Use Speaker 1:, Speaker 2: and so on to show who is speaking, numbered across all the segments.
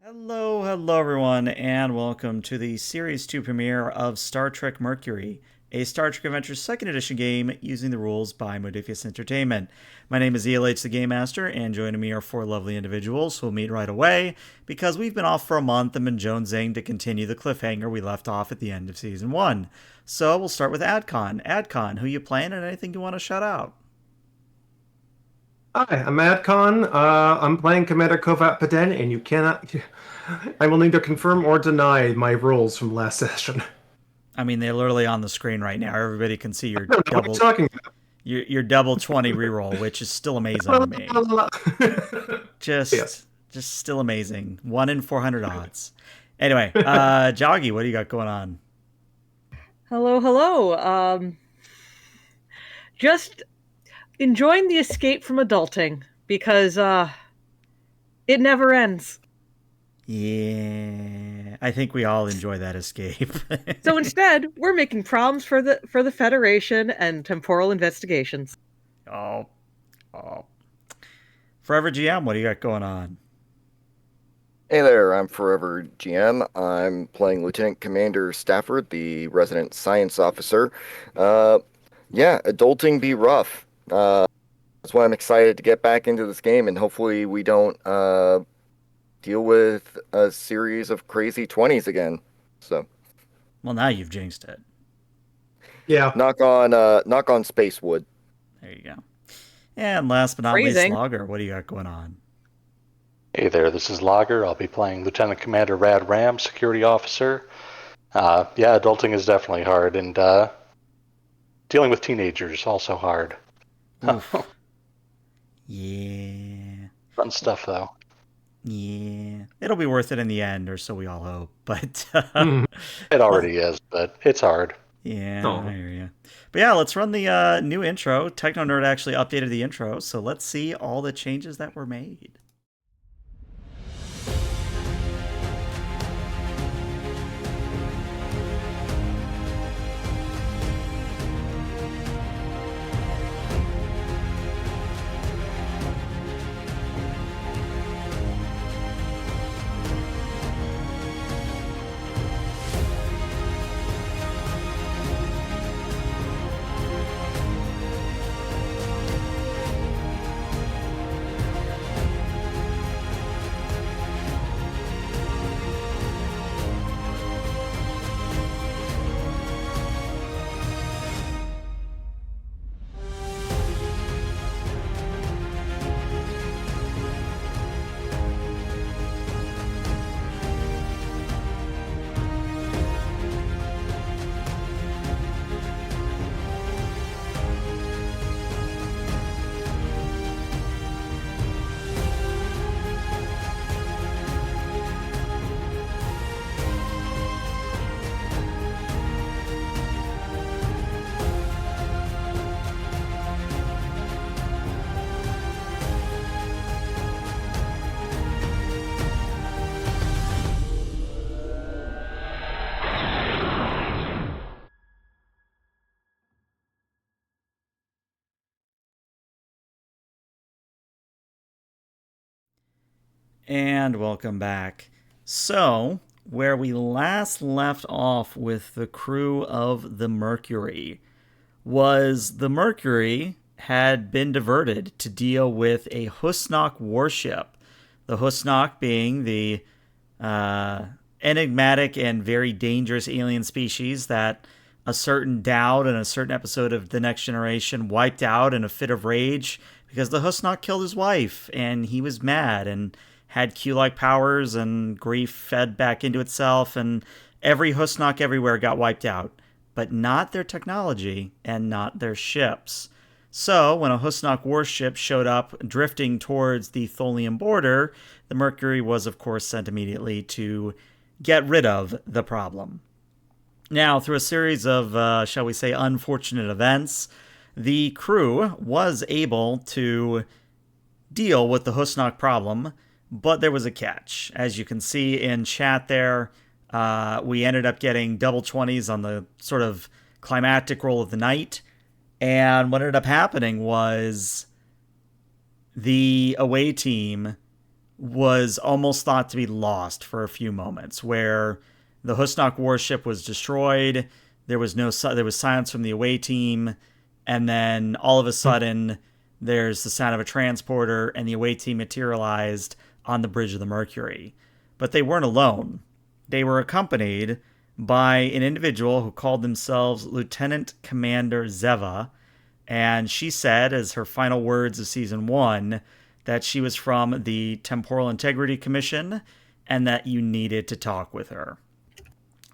Speaker 1: Hello everyone, and welcome to the Series 2 premiere of Star Trek Mercury, a Star Trek Adventure 2nd Edition game using the rules by Modifius Entertainment. My name is ELH the Game Master, and joining me are four lovely individuals who will meet right away, because we've been off for a month and been jonesing to continue the cliffhanger we left off at the end of Season 1. So we'll start with Adcon. Adcon, who you playing and anything you want to shout out?
Speaker 2: Hi, I'm Adcon. I'm playing Commander Kovat Paden, and you cannot. I will neither confirm or deny my rules from last session.
Speaker 1: I mean, they're literally on the screen right now. Everybody can see
Speaker 2: I don't know what you're talking
Speaker 1: your double 20 reroll, which is still amazing to me.
Speaker 2: about. Yes.
Speaker 1: Just still amazing. 1 in 400 odds. Anyway, Joggy, what do you got going on?
Speaker 3: Hello. Just enjoying the escape from adulting because it never ends.
Speaker 1: Yeah, I think we all enjoy that escape.
Speaker 3: So instead, we're making problems for the Federation and temporal investigations.
Speaker 1: oh, oh. Forever GM, what do you got going on?
Speaker 4: Hey there, I'm Forever GM. I'm playing Lieutenant Commander Stafford, the resident science officer. Yeah, adulting be rough. That's why I'm excited to get back into this game, and hopefully we don't deal with a series of crazy 20s again. So,
Speaker 1: Well, now you've jinxed it.
Speaker 2: Yeah.
Speaker 4: knock on Spacewood.
Speaker 1: There you go. And last but not
Speaker 3: Phrasing.
Speaker 1: least, Logger, what do you got going on?
Speaker 5: Hey there, this is Lager. I'll be playing Lieutenant Commander Rad Ram, Security Officer. Yeah, adulting is definitely hard, and dealing with teenagers also hard.
Speaker 1: Oof. Yeah.
Speaker 5: Fun stuff, though.
Speaker 1: Yeah. It'll be worth it in the end, or so we all hope. But
Speaker 5: It already is, but it's hard.
Speaker 1: yeah,
Speaker 2: Oh.
Speaker 1: I hear you. But yeah, let's run the new intro. Techno Nerd actually updated the intro, so let's see all the changes that were made. And welcome back. So, where we last left off with the crew of the Mercury was the Mercury had been diverted to deal with a Husnock warship. The Husnock being the enigmatic and very dangerous alien species that a certain Dowd in a certain episode of The Next Generation wiped out in a fit of rage because the Husnock killed his wife and he was mad and had Q-like powers, and grief fed back into itself, and every Husnock everywhere got wiped out, but not their technology and not their ships. So, when a Husnock warship showed up drifting towards the Tholian border, the Mercury was, of course, sent immediately to get rid of the problem. Now, through a series of, shall we say, unfortunate events, the crew was able to deal with the Husnock problem, but there was a catch. As you can see in chat there, we ended up getting double 20s on the sort of climactic roll of the night. And what ended up happening was the away team was almost thought to be lost for a few moments, where the Husnock warship was destroyed. There was silence from the away team, and then all of a sudden, there's the sound of a transporter, and the away team materialized on the bridge of the Mercury. But they weren't alone. They were accompanied by an individual who called themselves Lieutenant Commander Zeva, and she said, as her final words of season 1, that she was from the Temporal Integrity Commission and that you needed to talk with her.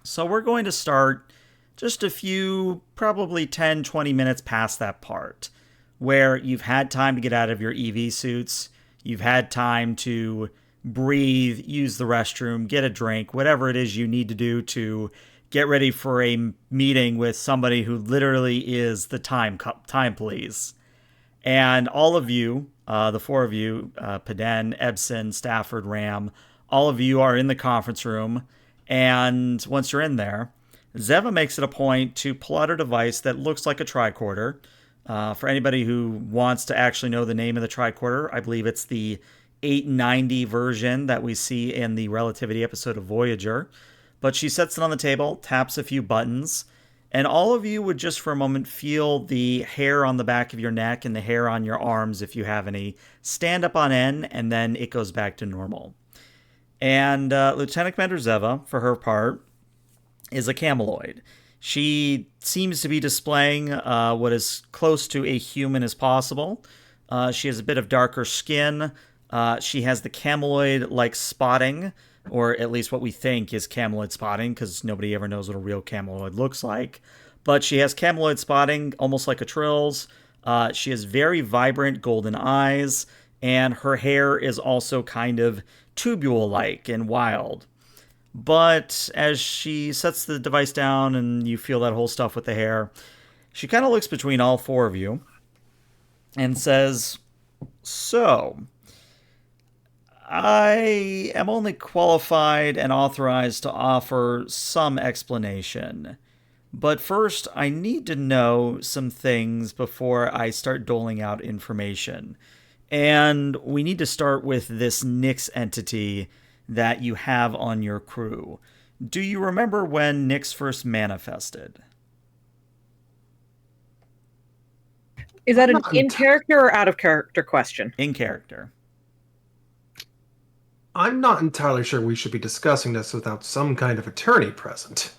Speaker 1: So we're going to start just a few, probably 10, 20 minutes past that part, where you've had time to get out of your EV suits, you've had time to breathe, use the restroom, get a drink, whatever it is you need to do to get ready for a meeting with somebody who literally is the time police. And all of you, the four of you, Paden, Ebsen, Stafford, Ram, all of you are in the conference room. And once you're in there, Zeva makes it a point to pull out a device that looks like a tricorder. For anybody who wants to actually know the name of the tricorder, I believe it's the 890 version that we see in the Relativity episode of Voyager. But she sets it on the table, taps a few buttons, and all of you would just for a moment feel the hair on the back of your neck and the hair on your arms, if you have any, stand up on end, and then it goes back to normal. And Lieutenant Commander Zeva, for her part, is a cameloid. She seems to be displaying what is close to a human as possible. She has a bit of darker skin. She has the cameloid-like spotting, or at least what we think is cameloid spotting, because nobody ever knows what a real cameloid looks like. But she has cameloid spotting, almost like a Trill's. She has very vibrant golden eyes, and her hair is also kind of tubule-like and wild. But as she sets the device down and you feel that whole stuff with the hair, she kind of looks between all four of you and says, "So, I am only qualified and authorized to offer some explanation. But first, I need to know some things before I start doling out information. And we need to start with this Nyx entity that you have on your crew. Do you remember when Nyx first manifested?"
Speaker 3: Is that an in-character or out-of-character question?
Speaker 1: In character.
Speaker 2: I'm not entirely sure we should be discussing this without some kind of attorney present.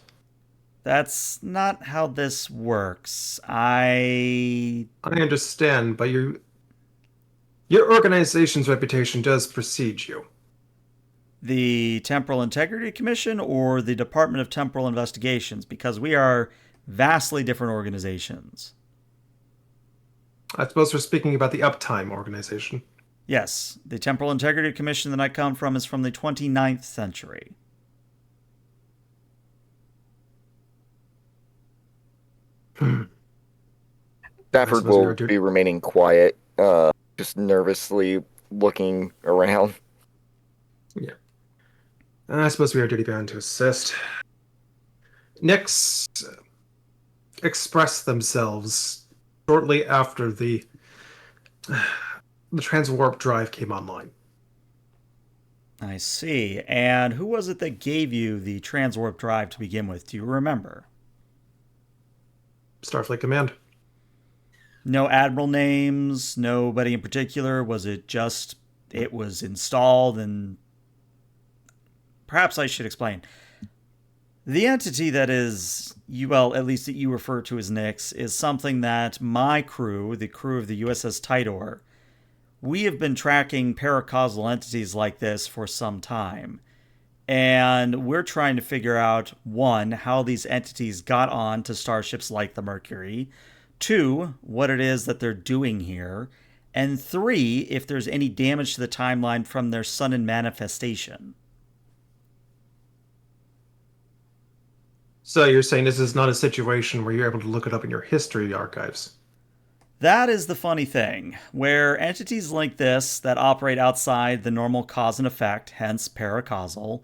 Speaker 1: That's not how this works. I
Speaker 2: understand, but your organization's reputation does precede you.
Speaker 1: The Temporal Integrity Commission or the Department of Temporal Investigations, because we are vastly different organizations.
Speaker 2: I suppose we're speaking about the Uptime organization.
Speaker 1: Yes, the Temporal Integrity Commission that I come from is from the 29th century.
Speaker 4: Stafford will be remaining quiet, just nervously looking around.
Speaker 2: Yeah. I suppose we are duty bound to assist. Nyx expressed themselves shortly after the transwarp drive came online.
Speaker 1: I see. And who was it that gave you the transwarp drive to begin with? Do you remember?
Speaker 2: Starfleet Command.
Speaker 1: No admiral names, nobody in particular? Was it just it was installed and... Perhaps I should explain. The entity that is, at least that you refer to as Nyx, is something that my crew, the crew of the U.S.S. Tidor, we have been tracking paracausal entities like this for some time. And we're trying to figure out, 1, how these entities got on to starships like the Mercury, 2, what it is that they're doing here, and 3, if there's any damage to the timeline from their sudden manifestation.
Speaker 2: So you're saying this is not a situation where you're able to look it up in your history archives?
Speaker 1: That is the funny thing, where entities like this that operate outside the normal cause and effect, hence paracausal,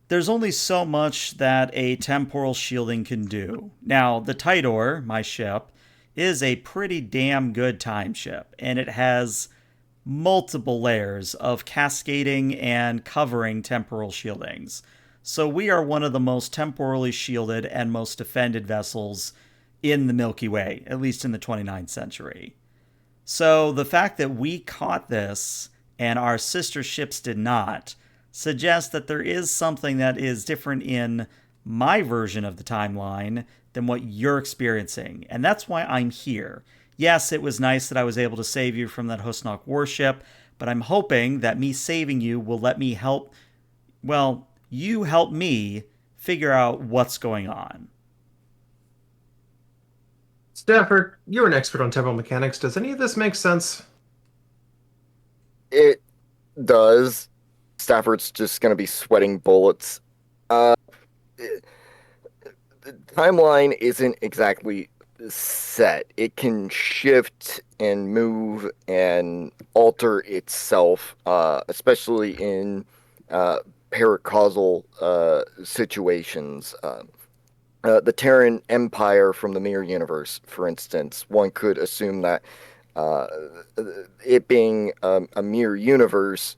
Speaker 1: there's only so much that a temporal shielding can do. Now, the Tidor, my ship, is a pretty damn good time ship, and it has multiple layers of cascading and covering temporal shieldings. So we are one of the most temporally shielded and most defended vessels in the Milky Way, at least in the 29th century. So the fact that we caught this and our sister ships did not suggests that there is something that is different in my version of the timeline than what you're experiencing. And that's why I'm here. Yes, it was nice that I was able to save you from that Husnock warship, but I'm hoping that me saving you will let me help, well, you help me figure out what's going on.
Speaker 2: Stafford, you're an expert on temporal mechanics. Does any of this make sense?
Speaker 4: It does. Stafford's just going to be sweating bullets. The timeline isn't exactly set. It can shift and move and alter itself, especially in paracausal situations. The Terran Empire from the Mirror Universe, for instance, one could assume that it being a mirror universe,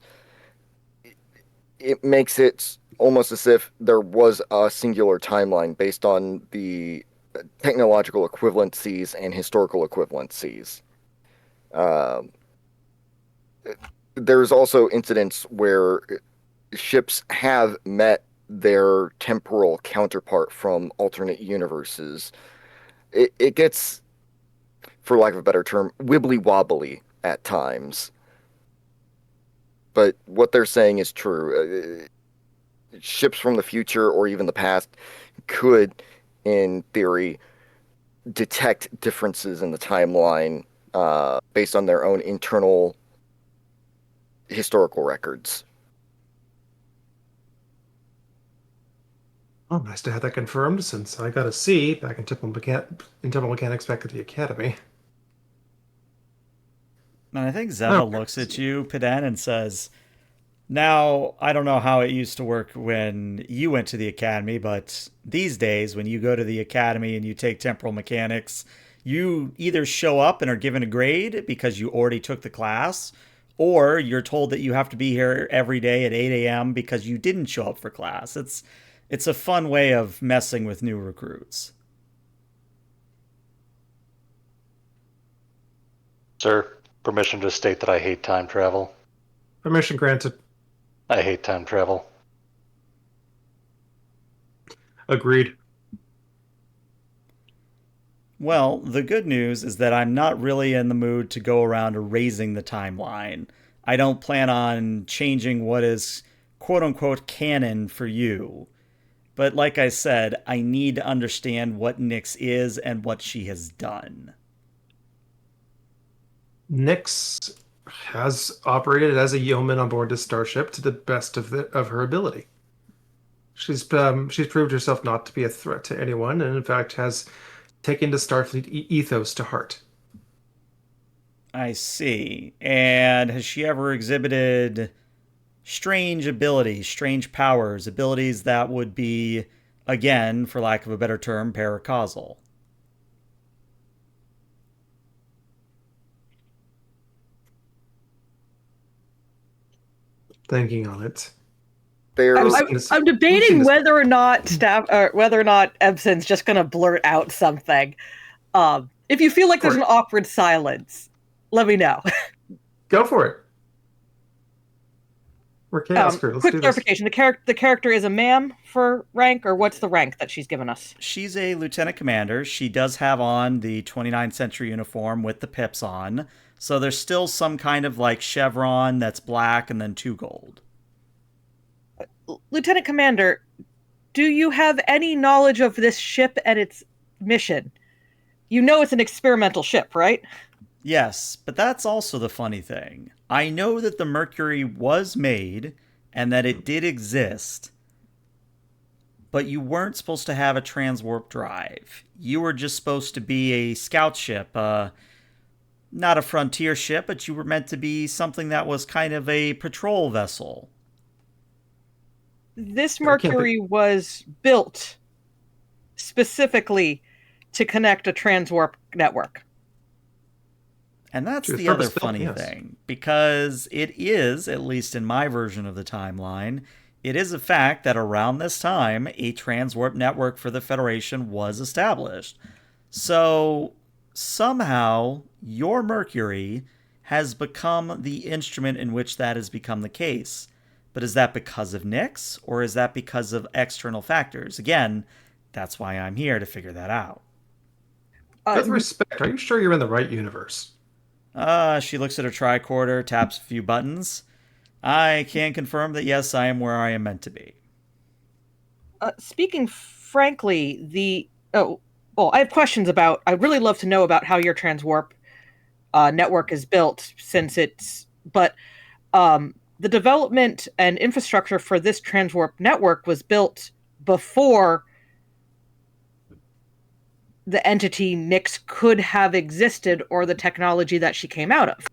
Speaker 4: it makes it almost as if there was a singular timeline based on the technological equivalencies and historical equivalencies. There's also incidents where ships have met their temporal counterpart from alternate universes. It gets, for lack of a better term, wibbly-wobbly at times. But what they're saying is true. Ships from the future or even the past could, in theory, detect differences in the timeline based on their own internal historical records.
Speaker 2: Oh, nice to have that confirmed, since I got a C back in temporal mechanics back at the academy.
Speaker 1: And I think Zeva looks at you, Piden, and says, now, I don't know how it used to work when you went to the academy, but these days, when you go to the academy and you take temporal mechanics, you either show up and are given a grade because you already took the class, or you're told that you have to be here every day at 8 a.m. because you didn't show up for class. It's a fun way of messing with new recruits.
Speaker 5: Sir, permission to state that I hate time travel.
Speaker 2: Permission granted.
Speaker 5: I hate time travel.
Speaker 2: Agreed.
Speaker 1: Well, the good news is that I'm not really in the mood to go around erasing the timeline. I don't plan on changing what is quote-unquote canon for you. But like I said, I need to understand what Nyx is and what she has done.
Speaker 2: Nyx has operated as a yeoman on board this starship to the best of her ability. She's proved herself not to be a threat to anyone, and in fact has taken the Starfleet ethos to heart.
Speaker 1: I see. And has she ever exhibited strange abilities, strange powers, abilities that would be, again, for lack of a better term, paracausal?
Speaker 2: Thinking on it.
Speaker 3: I'm debating whether or not Ebson's just going to blurt out something. If you feel like there's an awkward silence, let me know.
Speaker 2: Go for it. We're chaos crew. Let's
Speaker 3: quick
Speaker 2: do
Speaker 3: clarification: the character is a ma'am for rank, or what's the rank that she's given us?
Speaker 1: She's a lieutenant commander. She does have on the 29th century uniform with the pips on, so there's still some kind of like chevron that's black and then 2 gold.
Speaker 3: Lieutenant Commander, do you have any knowledge of this ship and its mission? You know it's an experimental ship, right?
Speaker 1: Yes, but that's also the funny thing. I know that the Mercury was made and that it did exist, but you weren't supposed to have a transwarp drive. You were just supposed to be a scout ship, not a frontier ship, but you were meant to be something that was kind of a patrol vessel.
Speaker 3: This Mercury was built specifically to connect a transwarp network.
Speaker 1: And that's
Speaker 2: She was
Speaker 1: the other
Speaker 2: purpose-built,
Speaker 1: funny
Speaker 2: yes.
Speaker 1: thing, because it is, at least in my version of the timeline, it is a fact that around this time, a transwarp network for the Federation was established. So somehow, your Mercury has become the instrument in which that has become the case. But is that because of Nyx, or is that because of external factors? Again, that's why I'm here to figure that out.
Speaker 2: With respect, are you sure you're in the right universe?
Speaker 1: She looks at her tricorder, taps a few buttons. I can confirm that yes, I am where I am meant to be.
Speaker 3: Speaking frankly, I have questions about. I'd really love to know about how your transwarp network is built, but the development and infrastructure for this transwarp network was built before the entity Nyx could have existed or the technology that she came out of.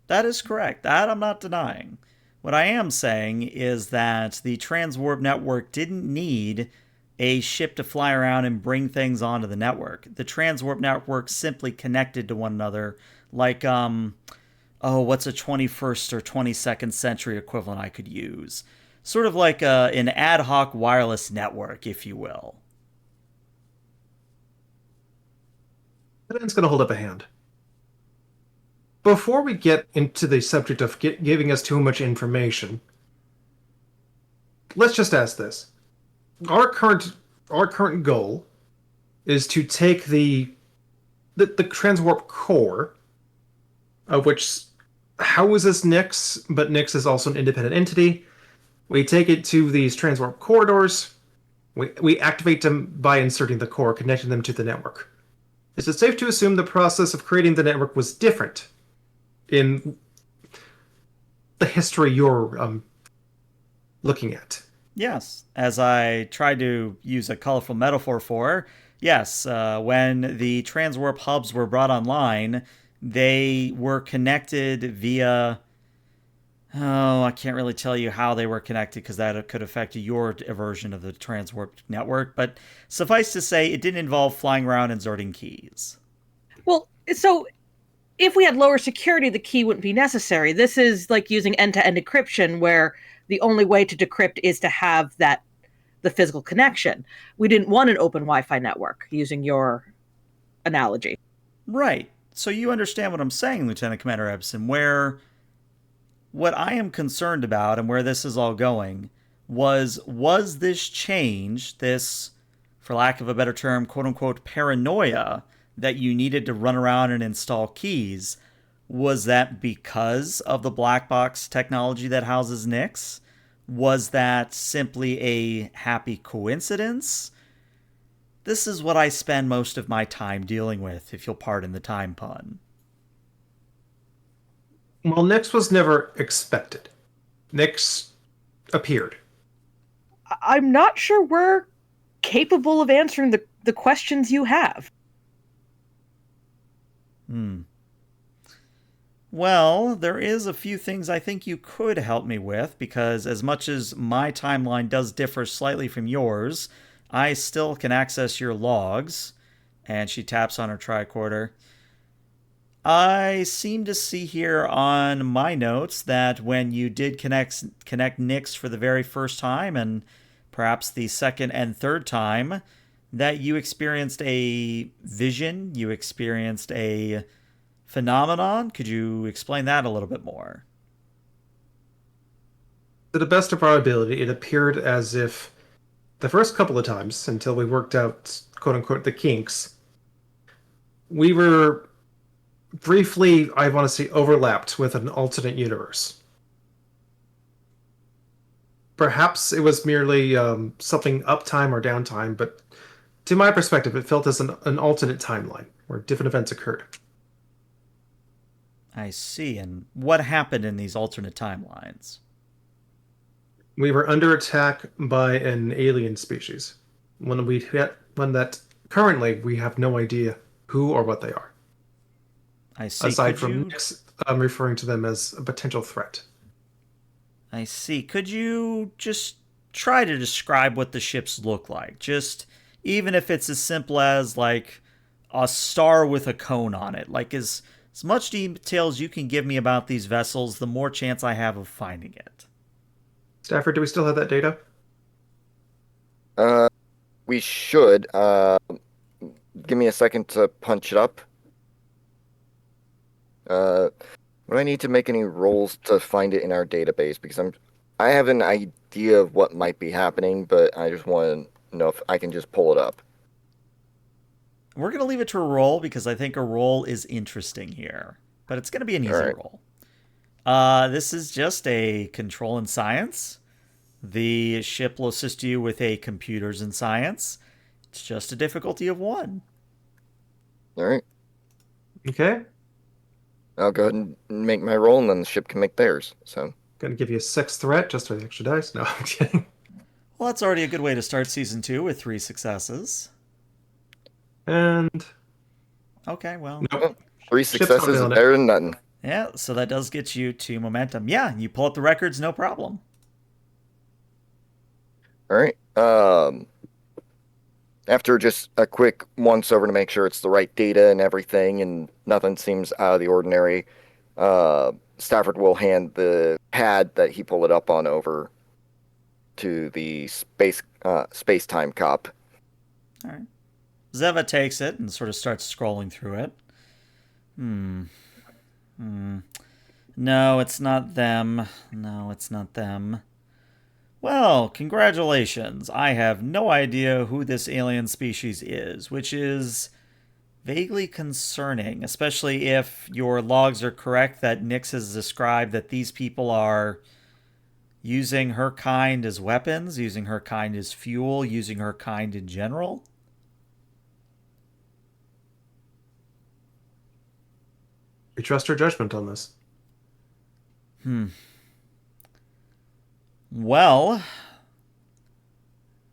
Speaker 1: That is correct. That I'm not denying. What I am saying is that the transwarp network didn't need a ship to fly around and bring things onto the network. The transwarp network simply connected to one another like what's a 21st or 22nd century equivalent I could use? Sort of like an ad hoc wireless network, if you will.
Speaker 2: Evidence going to hold up a hand. Before we get into the subject of giving us too much information, let's just ask this. Our current goal is to take the transwarp core, of which houses Nyx, but Nyx is also an independent entity. We take it to these transwarp corridors. We activate them by inserting the core, connecting them to the network. Is it safe to assume the process of creating the network was different in the history you're looking at?
Speaker 1: Yes, as I tried to use a colorful metaphor for, yes, when the transwarp hubs were brought online, they were connected via. Oh, I can't really tell you how they were connected because that could affect your version of the transwarp network, but suffice to say, it didn't involve flying around inserting keys.
Speaker 3: Well, so if we had lower security, the key wouldn't be necessary. This is like using end-to-end encryption, where the only way to decrypt is to have the physical connection. We didn't want an open Wi-Fi network, using your analogy.
Speaker 1: Right. So you understand what I'm saying, Lieutenant Commander Ebsen, where what I am concerned about and where this is all going was this change, this, for lack of a better term, quote unquote, paranoia that you needed to run around and install keys, was that because of the black box technology that houses Nyx? Was that simply a happy coincidence? This is what I spend most of my time dealing with, if you'll pardon the time pun.
Speaker 2: Well, Nyx was never expected. Nyx appeared.
Speaker 3: I'm not sure we're capable of answering the questions you have.
Speaker 1: Well, there is a few things I think you could help me with, because as much as my timeline does differ slightly from yours, I still can access your logs. And she taps on her tricorder. I seem to see here on my notes that when you did connect Nyx for the very first time, and perhaps the second and third time, that you experienced a vision, you experienced a phenomenon. Could you explain that a little bit more?
Speaker 2: To the best of our ability, it appeared as if the first couple of times, until we worked out, quote-unquote, the kinks, we were briefly, I want to say, overlapped with an alternate universe. Perhaps it was merely something uptime or downtime, but to my perspective, it felt as an alternate timeline where different events occurred.
Speaker 1: I see. And what happened in these alternate timelines?
Speaker 2: We were under attack by an alien species. One that currently we have no idea who or what they are.
Speaker 1: I see.
Speaker 2: Aside from I'm referring to them as a potential threat.
Speaker 1: I see. Could you just try to describe what the ships look like? Just even if it's as simple as like a star with a cone on it. Like, as As much detail as you can give me about these vessels, the more chance I have of finding it.
Speaker 2: Stafford, do we still have that data?
Speaker 4: We should. Give me a second to punch it up. Would I need to make any rolls to find it in our database? Because I have an idea of what might be happening, but I just want to know if I can just pull it up.
Speaker 1: We're going to leave it to a roll because I think a roll is interesting here. But it's going to be an easy
Speaker 4: All right.
Speaker 1: roll. This is just a control in science. The ship will assist you with a computers in science. It's just a difficulty of 1.
Speaker 4: All right.
Speaker 2: Okay.
Speaker 4: I'll go ahead and make my roll, and then the ship can make theirs. So,
Speaker 2: Gonna give you a 6 threat just for the extra dice. No, I'm kidding.
Speaker 1: Well, that's already a good way to start season 2 with 3 successes.
Speaker 2: And
Speaker 1: Okay, well,
Speaker 2: nope.
Speaker 4: 3
Speaker 2: Ship's not
Speaker 4: successes is
Speaker 2: feeling it.
Speaker 4: better than nothing.
Speaker 1: yeah, so that does get you 2 momentum. Yeah, you pull up the records, no problem.
Speaker 4: All right. After just a quick once over to make sure it's the right data and everything, and nothing seems out of the ordinary, Stafford will hand the pad that he pulled it up on over to the space-time cop.
Speaker 1: All right. Zeva takes it and sort of starts scrolling through it. No, it's not them. No, it's not them. Well, congratulations. I have no idea who this alien species is, which is vaguely concerning, especially if your logs are correct that Nyx has described that these people are using her kind as weapons, using her kind as fuel, using her kind in general.
Speaker 2: We trust her judgment on this.
Speaker 1: Well,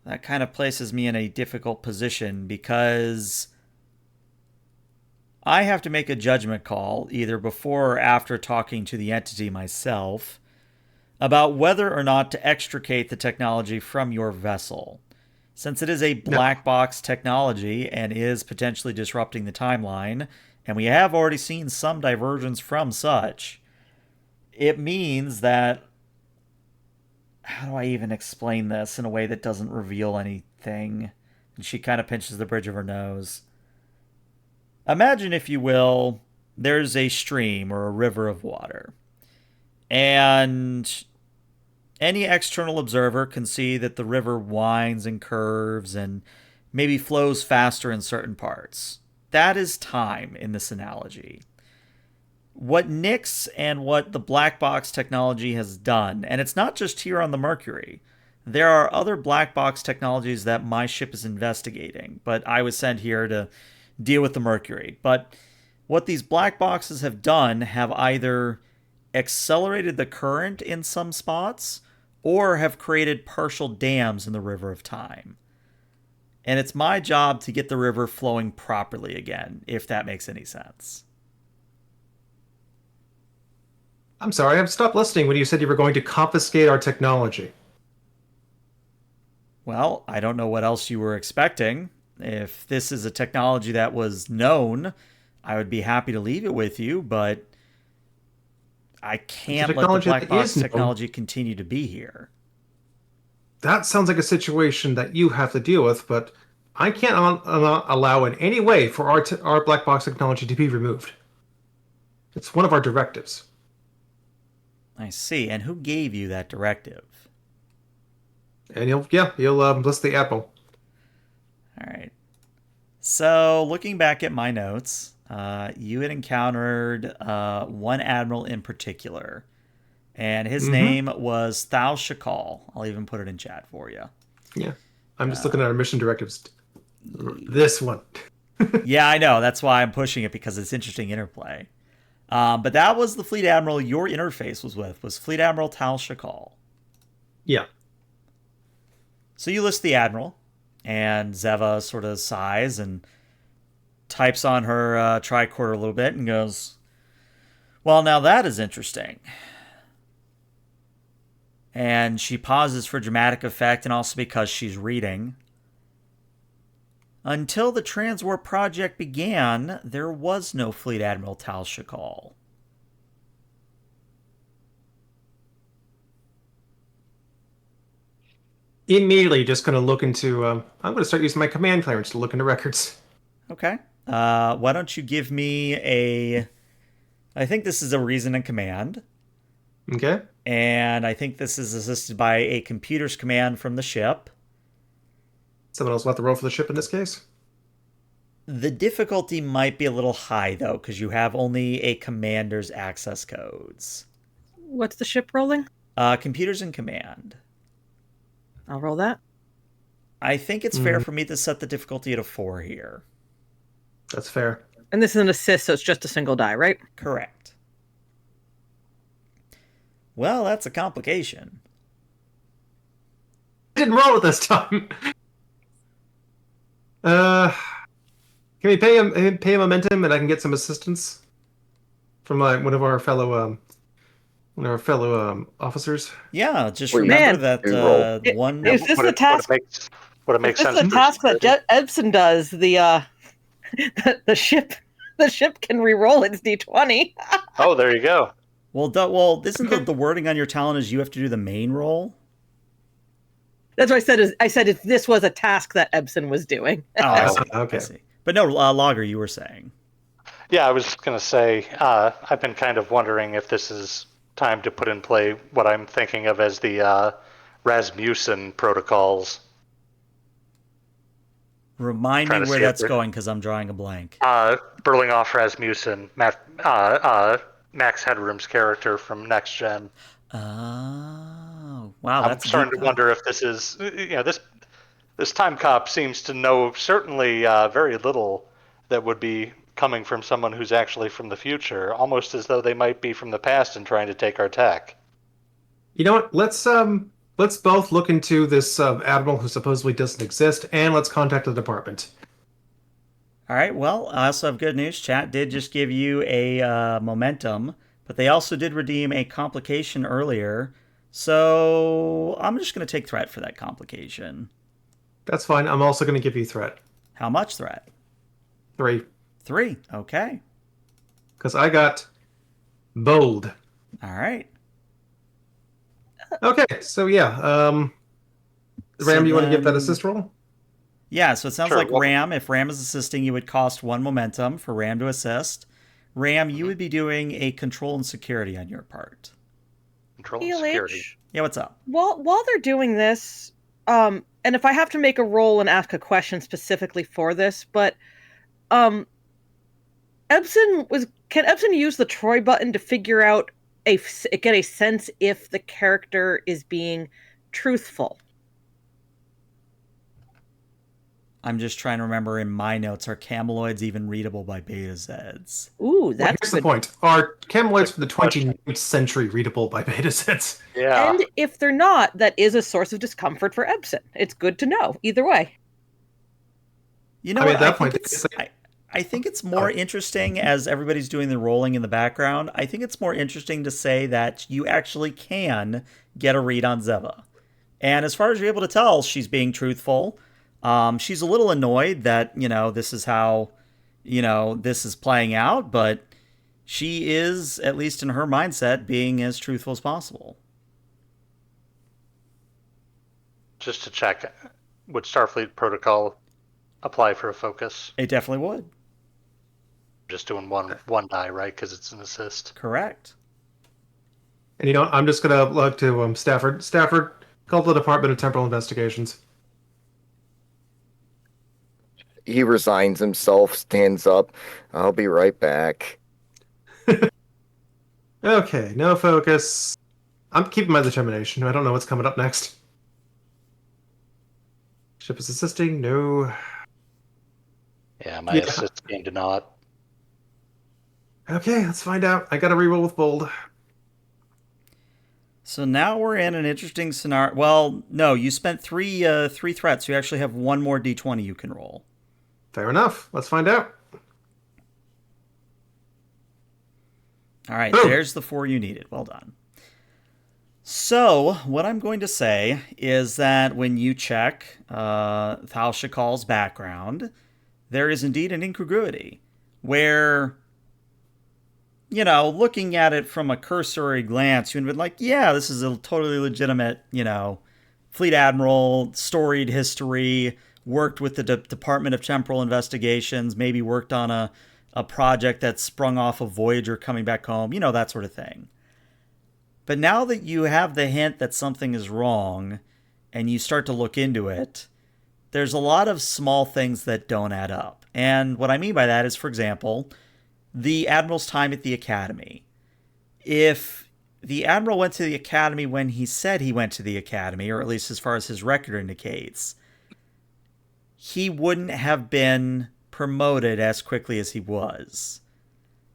Speaker 1: that kind of places me in a difficult position because I have to make a judgment call, either before or after talking to the entity myself, about whether or not to extricate the technology from your vessel. Since it is a black box technology and is potentially disrupting the timeline, and we have already seen some divergence from such, it means that... How do I even explain this in a way that doesn't reveal anything? And she kind of pinches the bridge of her nose. Imagine, if you will, there's a stream or a river of water. And any external observer can see that the river winds and curves and maybe flows faster in certain parts. That is time in this analogy. What Nyx and what the black box technology has done, and it's not just here on the Mercury. There are other black box technologies that my ship is investigating, but I was sent here to deal with the Mercury. But what these black boxes have done have either accelerated the current in some spots or have created partial dams in the river of time. And it's my job to get the river flowing properly again, if that makes any sense.
Speaker 2: I'm sorry, I've stopped listening when you said you were going to confiscate our technology.
Speaker 1: Well, I don't know what else you were expecting. If this is a technology that was known, I would be happy to leave it with you, but I can't let the black box technology continue to be here.
Speaker 2: That sounds like a situation that you have to deal with, but I can't allow in any way for our black box technology to be removed. It's one of our directives.
Speaker 1: I see. And who gave you that directive?
Speaker 2: And you'll list the Admiral.
Speaker 1: All right. So, looking back at my notes, you had encountered one admiral in particular, and his name was Thal Shakal. I'll even put it in chat for you.
Speaker 2: Yeah. I'm just looking at our mission directives. This one.
Speaker 1: Yeah, I know. That's why I'm pushing it, because it's interesting interplay. But that was the Fleet Admiral your interface was Fleet Admiral Tal Shakal.
Speaker 2: Yeah.
Speaker 1: So you list the Admiral, and Zeva sort of sighs and types on her tricorder a little bit and goes, well, now that is interesting. And she pauses for dramatic effect and also because she's reading. Until the Transwarp project began, there was no Fleet Admiral Tal Shakal.
Speaker 2: Immediately just going to look into... I'm going to start using my command clearance to look into records.
Speaker 1: Okay. Why don't you give me a... I think this is a reason and command.
Speaker 2: Okay.
Speaker 1: And I think this is assisted by a computer's command from the ship.
Speaker 2: Someone else will have to roll for the ship in this case?
Speaker 1: The difficulty might be a little high, though, because you have only a commander's access codes.
Speaker 3: What's the ship rolling?
Speaker 1: Computers in command.
Speaker 3: I'll roll that.
Speaker 1: I think it's fair for me to set the difficulty at a 4 here.
Speaker 2: That's fair.
Speaker 3: And this is an assist, so it's just a single die, right?
Speaker 1: Correct. Well, that's a complication.
Speaker 2: I didn't roll it this time. Can we pay a momentum and I can get some assistance from one of our fellow officers?
Speaker 1: Yeah, just
Speaker 4: Well,
Speaker 1: remember
Speaker 3: man,
Speaker 1: that one...
Speaker 3: Is this the task?
Speaker 5: Would it make
Speaker 3: Is this
Speaker 5: sense?
Speaker 3: the task that Ebsen does? The ship can re-roll its d20.
Speaker 5: Oh, there you go.
Speaker 1: Well, isn't the wording on your talent is you have to do the main roll?
Speaker 3: That's what I said. I said if this was a task that Ebsen was doing.
Speaker 1: Oh,
Speaker 2: Okay.
Speaker 1: I see. But no, Logger, you were saying.
Speaker 5: Yeah, I was going to say, I've been kind of wondering if this is time to put in play what I'm thinking of as the Rasmussen protocols.
Speaker 1: Remind me where that's going, because I'm drawing a blank.
Speaker 5: Berlingoff Rasmussen, max Headroom's character from Next Gen.
Speaker 1: Oh, wow,
Speaker 5: I'm
Speaker 1: that's
Speaker 5: starting to wonder if this is, this time cop seems to know certainly very little that would be coming from someone who's actually from the future, almost as though they might be from the past and trying to take our tech.
Speaker 2: You know what? Let's both look into this admiral who supposedly doesn't exist, and let's contact the department.
Speaker 1: All right, well, I also have good news. Chat did just give you a momentum, but they also did redeem a complication earlier. So I'm just going to take threat for that complication.
Speaker 2: That's fine. I'm also going to give you threat.
Speaker 1: How much threat?
Speaker 2: 3.
Speaker 1: 3. Okay.
Speaker 2: Because I got bold.
Speaker 1: All right.
Speaker 2: Okay, so yeah. Ram, do you want to give that assist roll?
Speaker 1: Yeah, so it sounds
Speaker 5: Sure,
Speaker 1: like
Speaker 5: well-
Speaker 1: Ram, if Ram is assisting, you would cost 1 momentum for Ram to assist. Ram, you would be doing a control and security on your part.
Speaker 5: Control and security.
Speaker 1: Yeah, what's up?
Speaker 3: While they're doing this, and if I have to make a roll and ask a question specifically for this, but can Ebsen use the Troy button to figure out get a sense if the character is being truthful?
Speaker 1: I'm just trying to remember in my notes, are cameloids even readable by Beta Zeds?
Speaker 3: Ooh,
Speaker 2: Well,
Speaker 3: that's
Speaker 2: here's the
Speaker 3: good.
Speaker 2: point. Are cameloids from the 29th century readable by beta sets?
Speaker 5: Yeah.
Speaker 3: And if they're not, that is a source of discomfort for Ebsen. It's good to know either way.
Speaker 1: You know
Speaker 2: I mean,
Speaker 1: what?
Speaker 2: at that point,
Speaker 1: I think it's more interesting as everybody's doing the rolling in the background. I think it's more interesting to say that you actually can get a read on Zeva. And as far as you're able to tell, she's being truthful. She's a little annoyed that, this is how, this is playing out, but she is, at least in her mindset, being as truthful as possible.
Speaker 5: Just to check, would Starfleet protocol apply for a focus?
Speaker 1: It definitely would.
Speaker 5: Just doing one die, right? Because it's an assist.
Speaker 1: Correct.
Speaker 2: And I'm just gonna look to Stafford. Stafford, call the Department of Temporal Investigations.
Speaker 4: He resigns himself, stands up. I'll be right back.
Speaker 2: Okay, no focus. I'm keeping my determination. I don't know what's coming up next. Ship is assisting. No.
Speaker 5: Yeah, my
Speaker 2: Yeah.
Speaker 5: assist game did not.
Speaker 2: Okay, let's find out. I got to reroll with bold.
Speaker 1: So now we're in an interesting scenario. Well, no, you spent three threats. You actually have one more d20 you can roll.
Speaker 2: Fair enough. Let's find out.
Speaker 1: All right,
Speaker 2: Boom.
Speaker 1: there's the 4 you needed. Well done. So, what I'm going to say is that when you check Thal Shakal's background, there is indeed an incongruity where, looking at it from a cursory glance, you would be like, yeah, this is a totally legitimate, fleet admiral, storied history, worked with the Department of Temporal Investigations, maybe worked on a project that sprung off of Voyager coming back home, that sort of thing. But now that you have the hint that something is wrong and you start to look into it, there's a lot of small things that don't add up. And what I mean by that is, for example, the Admiral's time at the Academy. If the Admiral went to the Academy when he said he went to the Academy, or at least as far as his record indicates, he wouldn't have been promoted as quickly as he was.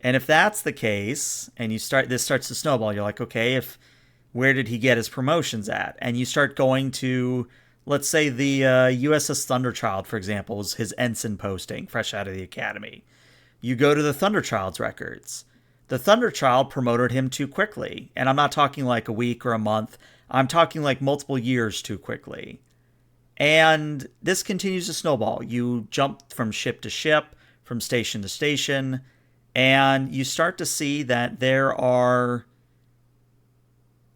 Speaker 1: And if that's the case, and this starts to snowball, you're like, okay, where did he get his promotions at? And you start going to, let's say, the U.S.S. Thunderchild, for example, was his ensign posting, fresh out of the Academy. You go to the Thunderchild's records. The Thunderchild promoted him too quickly. And I'm not talking like a week or a month. I'm talking like multiple years too quickly. And this continues to snowball. You jump from ship to ship, from station to station, and you start to see that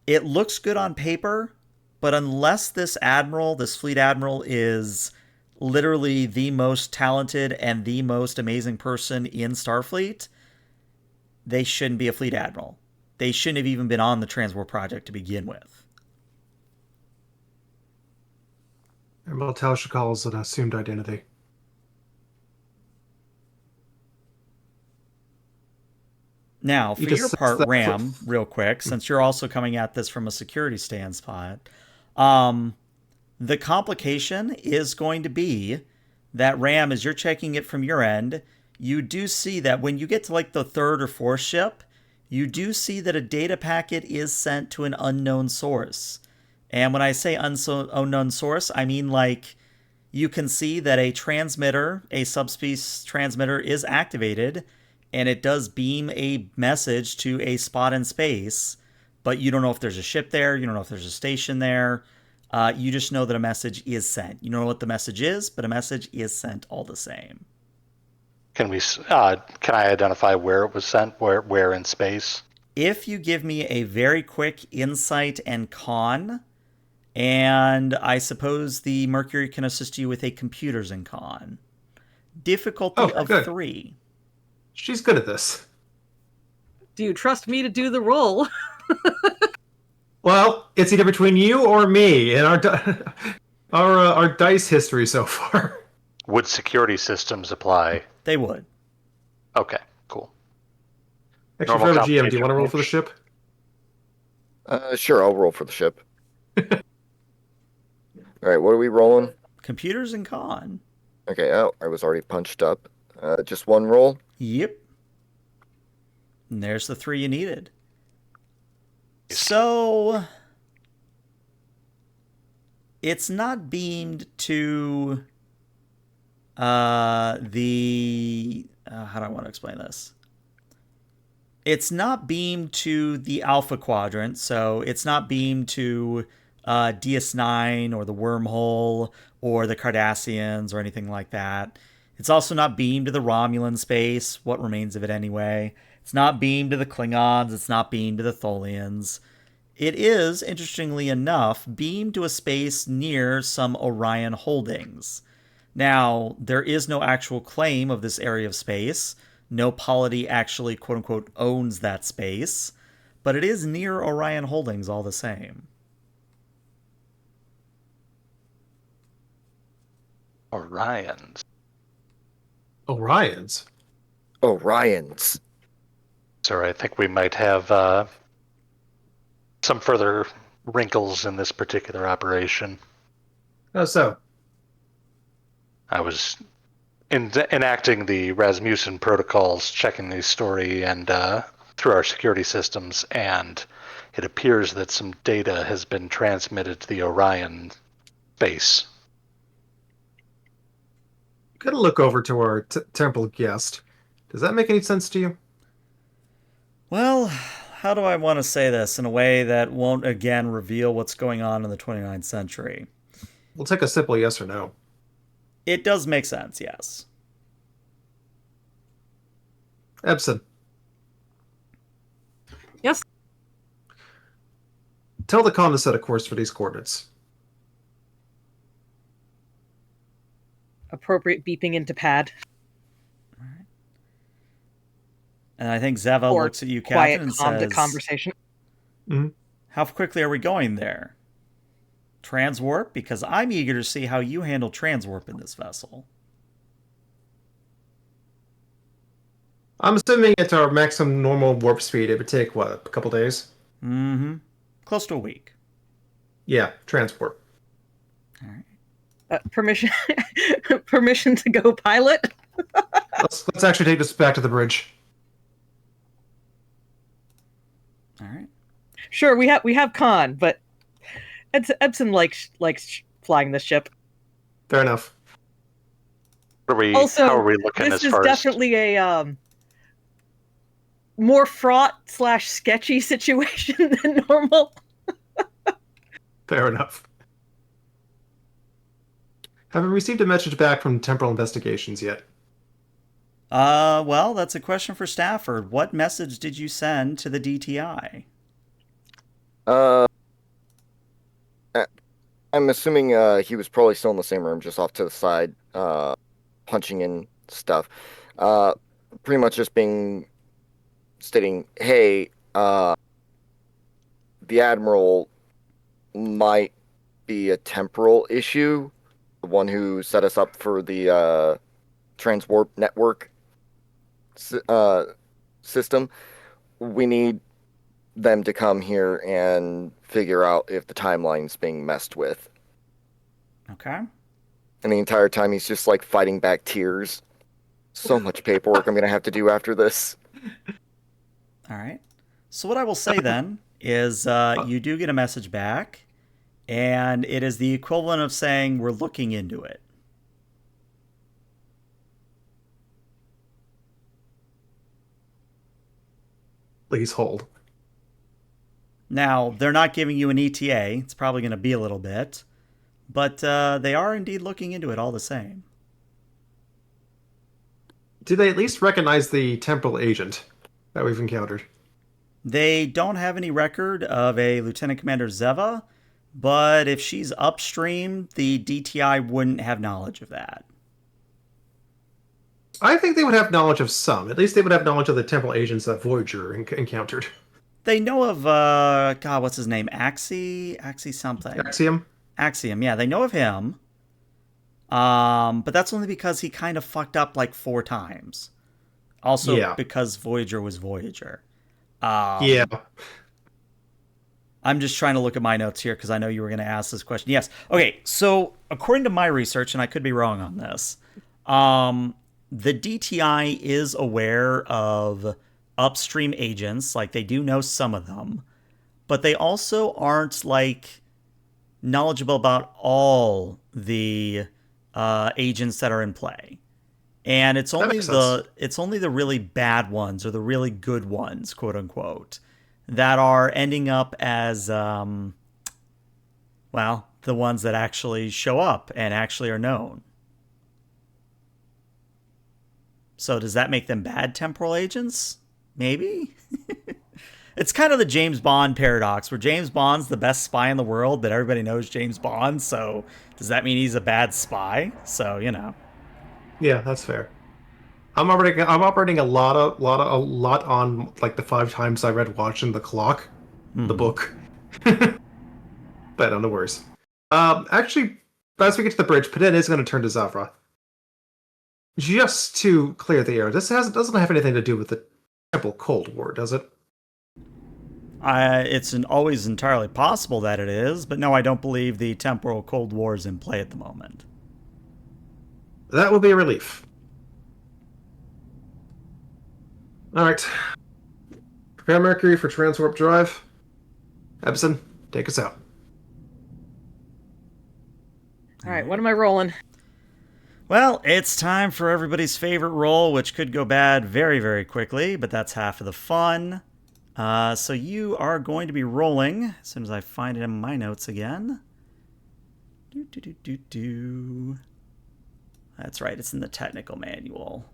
Speaker 1: it looks good on paper, but unless this fleet admiral, is literally the most talented and the most amazing person in Starfleet, they shouldn't be a fleet admiral. They shouldn't have even been on the Transwarp project to begin with.
Speaker 2: Admiral Tal Shakal is an assumed identity.
Speaker 1: Now, for
Speaker 2: You just
Speaker 1: your
Speaker 2: said
Speaker 1: part,
Speaker 2: that
Speaker 1: Ram, real quick, since you're also coming at this from a security standpoint, the complication is going to be that Ram, as you're checking it from your end, you do see that when you get to like the third or fourth ship, you do see that a data packet is sent to an unknown source. And when I say unknown source, I mean like you can see that a subspace transmitter is activated, and it does beam a message to a spot in space, but you don't know if there's a ship there, you don't know if there's a station there. You just know that a message is sent. You don't know what the message is, but a message is sent all the same.
Speaker 5: Can I identify where it was sent? Where in space?
Speaker 1: If you give me a very quick insight and con, and I suppose the Mercury can assist you with a computers and con. Difficulty of
Speaker 2: good.
Speaker 1: 3.
Speaker 2: She's good at this.
Speaker 3: Do you trust me to do the roll?
Speaker 2: Well, it's either between you or me and our dice history so far.
Speaker 5: Would security systems apply?
Speaker 1: They would.
Speaker 5: Okay, cool.
Speaker 2: Actually, for the GM, do you want to roll for the ship?
Speaker 4: Sure, I'll roll for the ship. All right, what are we rolling?
Speaker 1: Computers and con.
Speaker 4: Okay, I was already punched up. Just one roll?
Speaker 1: Yep. And there's the 3 you needed. So it's not beamed to how do I want to explain this? It's not beamed to the Alpha Quadrant, so it's not beamed to DS9 or the Wormhole or the Cardassians or anything like that. It's also not beamed to the Romulan space, what remains of it anyway. It's not beamed to the Klingons, it's not beamed to the Tholians. It is, interestingly enough, beamed to a space near some Orion holdings. Now, there is no actual claim of this area of space. No polity actually, quote-unquote, owns that space. But it is near Orion holdings all the same.
Speaker 5: Orions.
Speaker 2: Orions?
Speaker 4: Orions.
Speaker 5: So I think we might have some further wrinkles in this particular operation.
Speaker 2: How so?
Speaker 5: I was enacting the Rasmussen protocols, checking the story and through our security systems, and it appears that some data has been transmitted to the Orion base.
Speaker 2: Gotta look over to our temple guest. Does that make any sense to you?
Speaker 1: Well, how do I want to say this in a way that won't again reveal what's going on in the 29th century?
Speaker 2: We'll take a simple yes or no.
Speaker 1: It does make sense, yes.
Speaker 2: Ebson,
Speaker 3: Yes.
Speaker 2: tell the con to set a course for these coordinates.
Speaker 3: Appropriate beeping into pad.
Speaker 1: And I think Zeva
Speaker 3: Or
Speaker 1: looks at you,
Speaker 3: quiet,
Speaker 1: Captain, and
Speaker 3: calm
Speaker 1: says,
Speaker 3: conversation.
Speaker 1: how quickly are we going there? Transwarp? Because I'm eager to see how you handle transwarp in this vessel.
Speaker 2: I'm assuming at our maximum normal warp speed, it would take, what, a couple days?
Speaker 1: Mm-hmm. Close to a week.
Speaker 2: Yeah, transport.
Speaker 1: All right.
Speaker 3: Permission permission to go pilot?
Speaker 2: Let's actually take this back to the bridge.
Speaker 1: All right.
Speaker 3: Sure, we have con, but Ebson likes flying this ship.
Speaker 2: Fair enough.
Speaker 3: Also,
Speaker 5: how are we looking
Speaker 3: this
Speaker 5: as
Speaker 3: is
Speaker 5: far
Speaker 3: definitely a more fraught / sketchy situation than normal.
Speaker 2: Fair enough. Haven't received a message back from Temporal Investigations yet.
Speaker 1: Well, that's a question for Stafford. What message did you send to the DTI?
Speaker 4: Uh, I'm assuming he was probably still in the same room, just off to the side, punching in stuff. Pretty much just stating, hey, the Admiral might be a temporal issue, the one who set us up for the transwarp network system. We need them to come here and figure out if the timeline's being messed with.
Speaker 1: Okay.
Speaker 4: And the entire time he's just like fighting back tears. So much paperwork I'm going to have to do after this.
Speaker 1: All right. So what I will say then is you do get a message back, and it is the equivalent of saying we're looking into it.
Speaker 2: Please hold.
Speaker 1: Now, they're not giving you an ETA. It's probably going to be a little bit. But they are indeed looking into it all the same.
Speaker 2: Do they at least recognize the temporal agent that we've encountered?
Speaker 1: They don't have any record of a Lieutenant Commander Zeva, but if she's upstream, the DTI wouldn't have knowledge of that.
Speaker 2: I think they would have knowledge of some. At least they would have knowledge of the temporal agents that Voyager encountered.
Speaker 1: They know of, God, what's his name? Axie something. Axiom, yeah, they know of him. But that's only because he kind of fucked up like 4 times. Also, because Voyager was Voyager.
Speaker 2: Yeah.
Speaker 1: I'm just trying to look at my notes here because I know you were going to ask this question. Yes. Okay, so according to my research, and I could be wrong on this, the DTI is aware of upstream agents. Like, they do know some of them. But they also aren't, like, knowledgeable about all the agents that are in play. And it's only the really bad ones or the really good ones, quote unquote, that are ending up as the ones that actually show up and actually are known. So does that make them bad temporal agents? Maybe. It's kind of the James Bond paradox, where James Bond's the best spy in the world, but everybody knows James Bond. So does that mean he's a bad spy? So, you know.
Speaker 2: Yeah, that's fair. I'm operating a lot on like the 5 times I read Watching the Clock, the book. But no worries. Actually, as we get to the bridge, Paden is going to turn to Zavra. Just to clear the air, this doesn't have anything to do with the Temple Cold War, does it?
Speaker 1: It's always entirely possible that it is, but no, I don't believe the temporal Cold War is in play at the moment.
Speaker 2: That will be a relief. Alright. Prepare Mercury for transwarp drive. Ebson, take us out.
Speaker 3: Alright, what am I rolling?
Speaker 1: Well, it's time for everybody's favorite roll, which could go bad very, very quickly, but that's half of the fun. So you are going to be rolling as soon as I find it in my notes again. That's right, it's in the technical manual.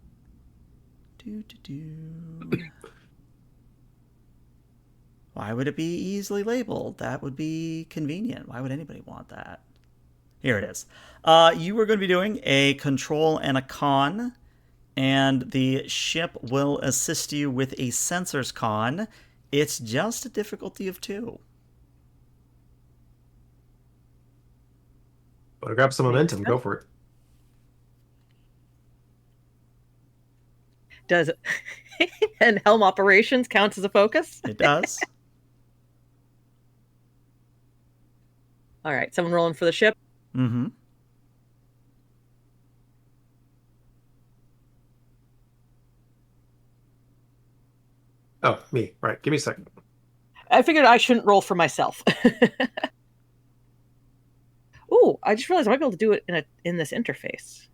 Speaker 1: Why would it be easily labeled? That would be convenient. Why would anybody want that? Here it is. You are going to be doing a control and a con, and the ship will assist you with a sensors con. It's just a difficulty of 2.
Speaker 2: But grab some momentum. Go for it.
Speaker 3: Does it? And helm operations counts as a focus?
Speaker 1: It does.
Speaker 3: All right, someone rolling for the ship.
Speaker 1: Mm-hmm.
Speaker 2: Oh, me. Right. Give me a second.
Speaker 3: I figured I shouldn't roll for myself. Ooh, I just realized I might be able to do it in this interface.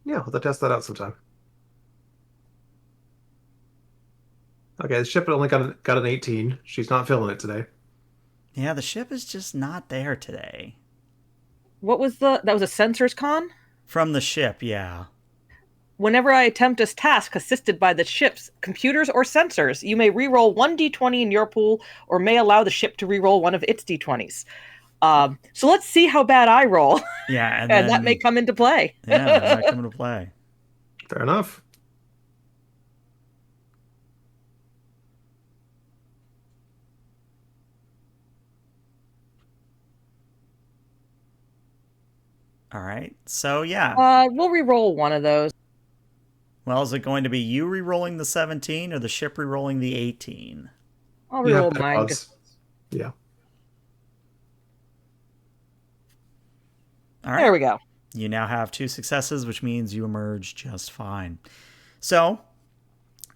Speaker 2: Yeah, we'll test that out sometime. Okay, the ship only got an 18. She's not feeling it today.
Speaker 1: Yeah, the ship is just not there today.
Speaker 3: What was that was a sensors con?
Speaker 1: From the ship, yeah.
Speaker 3: Whenever I attempt a task assisted by the ship's computers or sensors, you may reroll 1 d20 in your pool or may allow the ship to reroll one of its d20s. So let's see how bad I roll.
Speaker 1: Yeah, and,
Speaker 3: and that may come into play.
Speaker 1: Yeah, that might come into play.
Speaker 2: Fair enough.
Speaker 1: All right, so yeah.
Speaker 3: We'll re-roll one of those.
Speaker 1: Well, is it going to be you re-rolling the 17 or the ship re-rolling the 18?
Speaker 3: I'll re-roll mine.
Speaker 2: Yeah.
Speaker 1: All right.
Speaker 3: There we go.
Speaker 1: You now have 2 successes, which means you emerge just fine. So,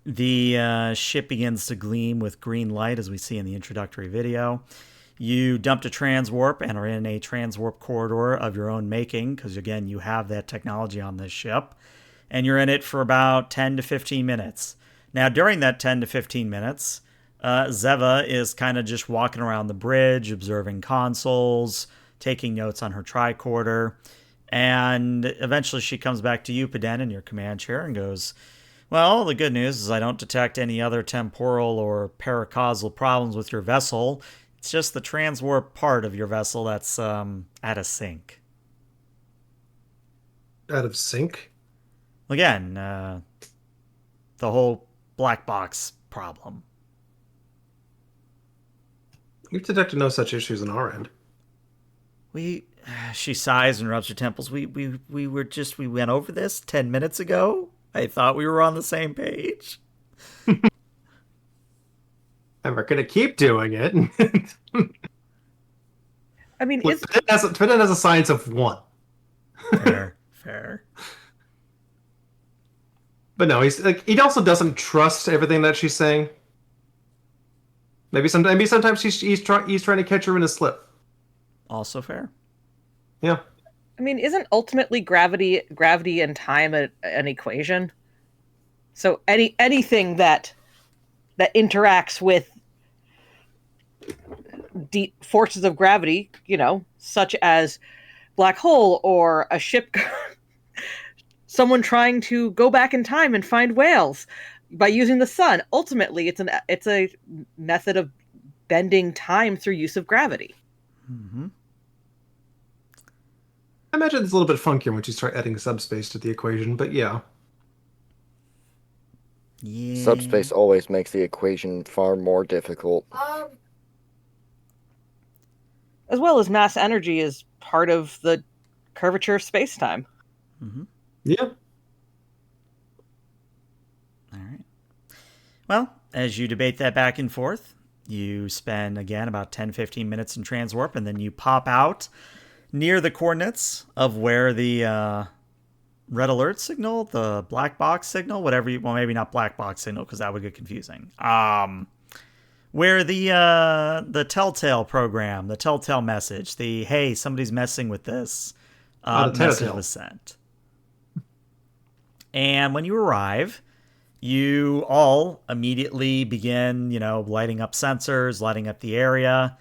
Speaker 1: the ship begins to gleam with green light, as we see in the introductory video. You dumped a transwarp and are in a transwarp corridor of your own making, because, again, you have that technology on this ship. And you're in it for about 10 to 15 minutes. Now, during that 10 to 15 minutes, Zeva is kind of just walking around the bridge, observing consoles, taking notes on her tricorder. And eventually she comes back to you, Paden, in your command chair and goes, well, the good news is I don't detect any other temporal or paracausal problems with your vessel. It's just the transwarp part of your vessel that's out of sync.
Speaker 2: Out of sync?
Speaker 1: Again, the whole black box problem.
Speaker 2: We've detected no such issues on our end.
Speaker 1: She sighs and rubs her temples. We went over this 10 minutes ago. I thought we were on the same page.
Speaker 2: And we're going to keep doing it.
Speaker 3: I mean,
Speaker 2: Paden has a science of 1.
Speaker 1: Fair.
Speaker 2: But no, he also doesn't trust everything that she's saying. Maybe sometimes he's trying to catch her in a slip.
Speaker 1: Also fair.
Speaker 2: Yeah.
Speaker 3: I mean, isn't ultimately gravity and time an equation? So anything that interacts with deep forces of gravity, such as black hole or a ship, someone trying to go back in time and find whales by using the sun. Ultimately, it's a method of bending time through use of gravity.
Speaker 1: Mm-hmm.
Speaker 2: I imagine it's a little bit funkier when you start adding subspace to the equation, but yeah.
Speaker 1: Yeah.
Speaker 4: Subspace always makes the equation far more difficult.
Speaker 3: As well as mass energy is part of the curvature of space-time.
Speaker 1: Mm-hmm.
Speaker 2: Yeah.
Speaker 1: All right. Well, as you debate that back and forth, you spend, again, about 10-15 minutes in transwarp, and then you pop out near the coordinates of where the red alert signal, the black box signal, whatever well, maybe not black box signal because that would get confusing. Where the Telltale program, the Telltale message, the hey, somebody's messing with this message was sent. And when you arrive, You all immediately begin, lighting up sensors, lighting up the area.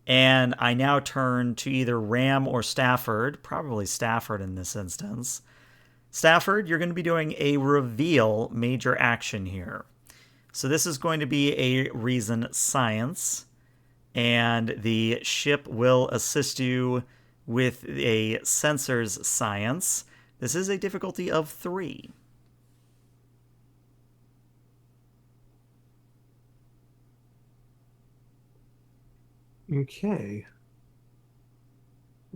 Speaker 1: And I now turn to either Ram or Stafford, probably Stafford in this instance. Stafford, you're going to be doing a reveal major action here. So this is going to be a reason science, and the ship will assist you with a sensors science. This is a difficulty of 3.
Speaker 2: Okay.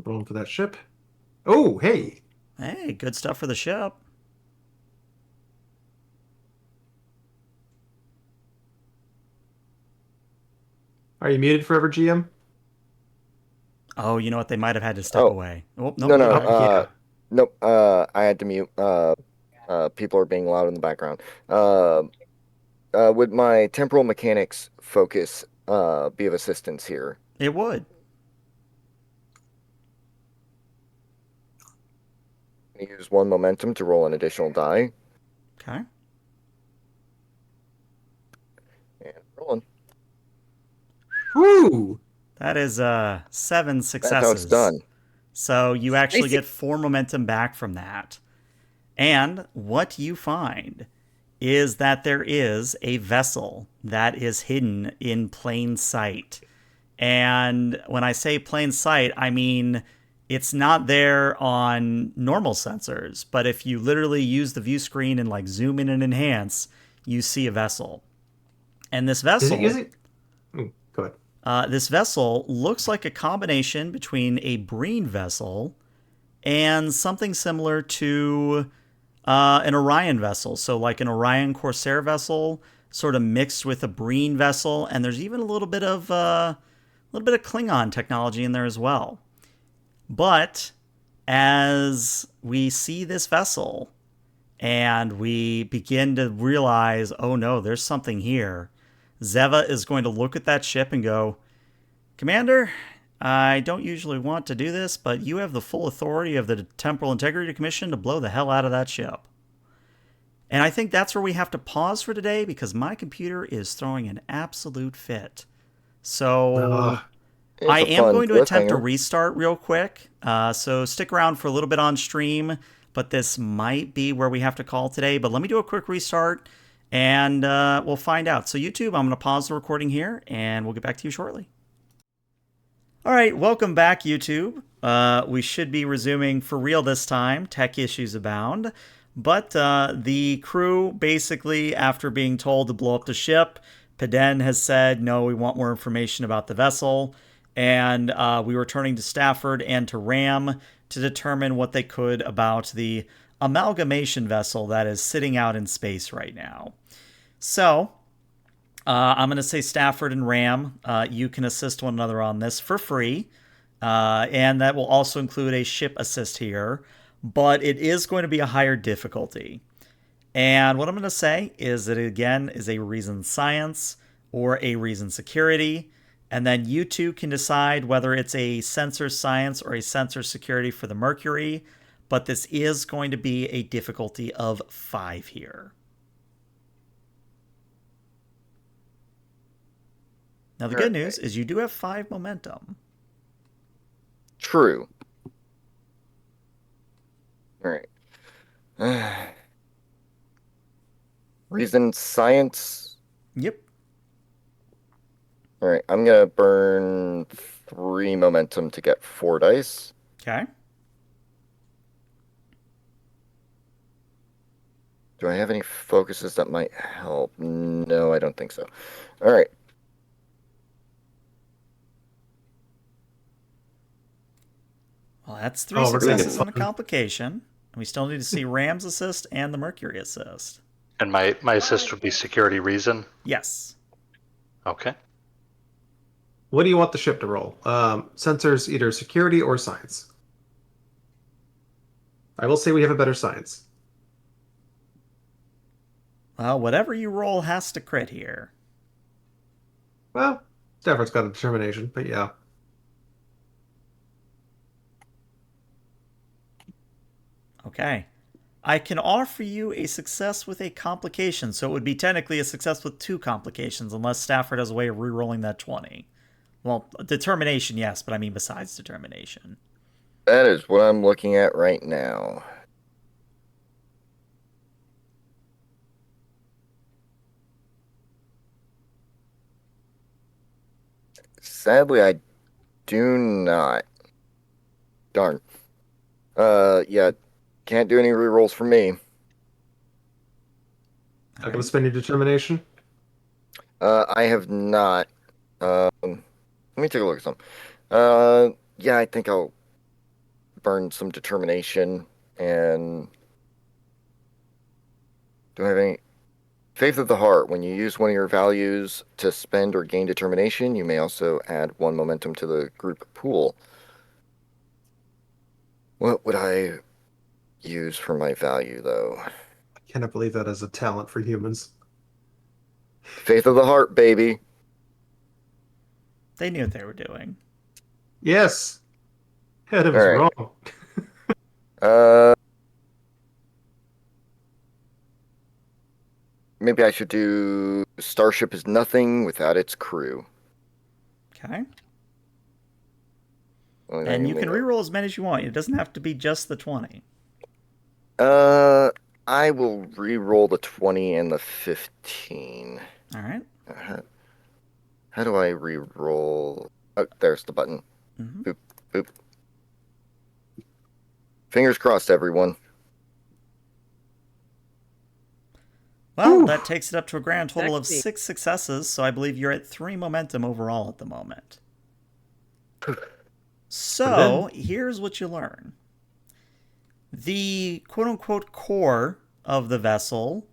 Speaker 2: Rolling for that ship. Oh, hey.
Speaker 1: Hey, good stuff for the ship.
Speaker 2: Are you muted forever, GM?
Speaker 1: Oh, you know what? They might have had to step
Speaker 4: Oh,
Speaker 1: away. Oh, nope,
Speaker 4: no,
Speaker 1: they're
Speaker 4: no,
Speaker 1: back.
Speaker 2: Yeah.
Speaker 4: nope. I had to mute. People are being loud in the background. Would my temporal mechanics focus be of assistance here?
Speaker 1: It would.
Speaker 4: Use 1 momentum to roll an additional die.
Speaker 1: Okay.
Speaker 4: And rolling.
Speaker 2: Woo!
Speaker 1: That is 7
Speaker 4: That's how it's
Speaker 1: successes.
Speaker 4: done.
Speaker 1: So you actually
Speaker 3: Spicy.
Speaker 1: get 4 momentum back from that. And what you find is that there is a vessel that is hidden in plain sight. And when I say plain sight, I mean it's not there on normal sensors, but if you literally use the view screen and like zoom in and enhance, you see a vessel. And this
Speaker 2: Is it
Speaker 1: vessel
Speaker 2: using? Go ahead.
Speaker 1: this vessel looks like a combination between a Breen vessel and something similar to an Orion vessel. So, like an Orion Corsair vessel, sort of mixed with a Breen vessel, and there's even a little bit of Klingon technology in there as well. But as we see this vessel and we begin to realize, oh no, there's something here, Zeva is going to look at that ship and go, Commander, I don't usually want to do this, but you have the full authority of the Temporal Integrity Commission to blow the hell out of that ship. And I think that's where we have to pause for today because my computer is throwing an absolute fit. So
Speaker 4: It's
Speaker 1: I
Speaker 4: a
Speaker 1: am
Speaker 4: fun
Speaker 1: going to attempt to
Speaker 4: cliffhanger.
Speaker 1: restart real quick. So stick around for a little bit on stream, but this might be where we have to call today. But let me do a quick restart and we'll find out. So YouTube, I'm going to pause the recording here and we'll get back to you shortly. All right, welcome back, YouTube. We should be resuming for real this time. Tech issues abound. But the crew, basically, after being told to blow up the ship, Paden has said, no, we want more information about the vessel. And we were turning to Stafford and to Ram to determine what they could about the amalgamation vessel that is sitting out in space right now. So, I'm going to say Stafford and Ram, you can assist one another on this for free. And that will also include a ship assist here. But it is going to be a higher difficulty. And what I'm going to say is that it, again, is a reason science or a reason security. And then you two can decide whether it's a sensor science or a sensor security for the Mercury. But this is going to be a difficulty of 5 here. Now, the good news is you do have 5 momentum.
Speaker 4: True. All right. Reason science.
Speaker 1: Yep.
Speaker 4: All right. I'm gonna burn 3 momentum to get 4 dice.
Speaker 1: Okay.
Speaker 4: Do I have any focuses that might help? No, I don't think so. All right.
Speaker 1: Well, that's 3
Speaker 2: Oh, we're gonna get
Speaker 1: successes and a
Speaker 2: fun.
Speaker 1: complication. We still need to see Ram's assist and the Mercury assist.
Speaker 5: And my assist would be security reason.
Speaker 1: Yes.
Speaker 5: Okay.
Speaker 2: What do you want the ship to roll? Sensors, either security or science. I will say we have a better science.
Speaker 1: Well, whatever you roll has to crit here.
Speaker 2: Well, Stafford's got a determination, but yeah.
Speaker 1: Okay. I can offer you a success with a complication, so it would be technically a success with 2 complications, unless Stafford has a way of re-rolling that 20. Well, determination, yes, but I mean besides determination.
Speaker 4: That is what I'm looking at right now. Sadly, I do not. Darn. Yeah, can't do any rerolls for me.
Speaker 2: Not going to spend your determination.
Speaker 4: I have not. Let me take a look at some. Yeah, I think I'll burn some determination and don't have any. Faith of the Heart. When you use one of your values to spend or gain determination, you may also add 1 momentum to the group pool. What would I use for my value, though?
Speaker 2: I cannot believe that as a talent for humans.
Speaker 4: Faith of the Heart, baby.
Speaker 1: They knew what they were doing.
Speaker 2: Yes. Adam is
Speaker 4: All right.
Speaker 2: wrong.
Speaker 4: Maybe I should do Starship is nothing without its crew.
Speaker 1: Okay.
Speaker 4: Only
Speaker 1: And
Speaker 4: thing
Speaker 1: you can reroll as many as you want. It doesn't have to be just the 20.
Speaker 4: I will re-roll the 20 and the 15.
Speaker 1: All right.
Speaker 4: How do I re-roll? Oh, there's the button.
Speaker 1: Mm-hmm.
Speaker 4: Boop, boop. Fingers crossed, everyone.
Speaker 1: Well,
Speaker 2: Whew.
Speaker 1: that takes it up to a grand total of
Speaker 3: Sexy.
Speaker 1: 6 successes, so I believe you're at 3 momentum overall at the moment. So, here's what you learn. The quote-unquote core of the vessel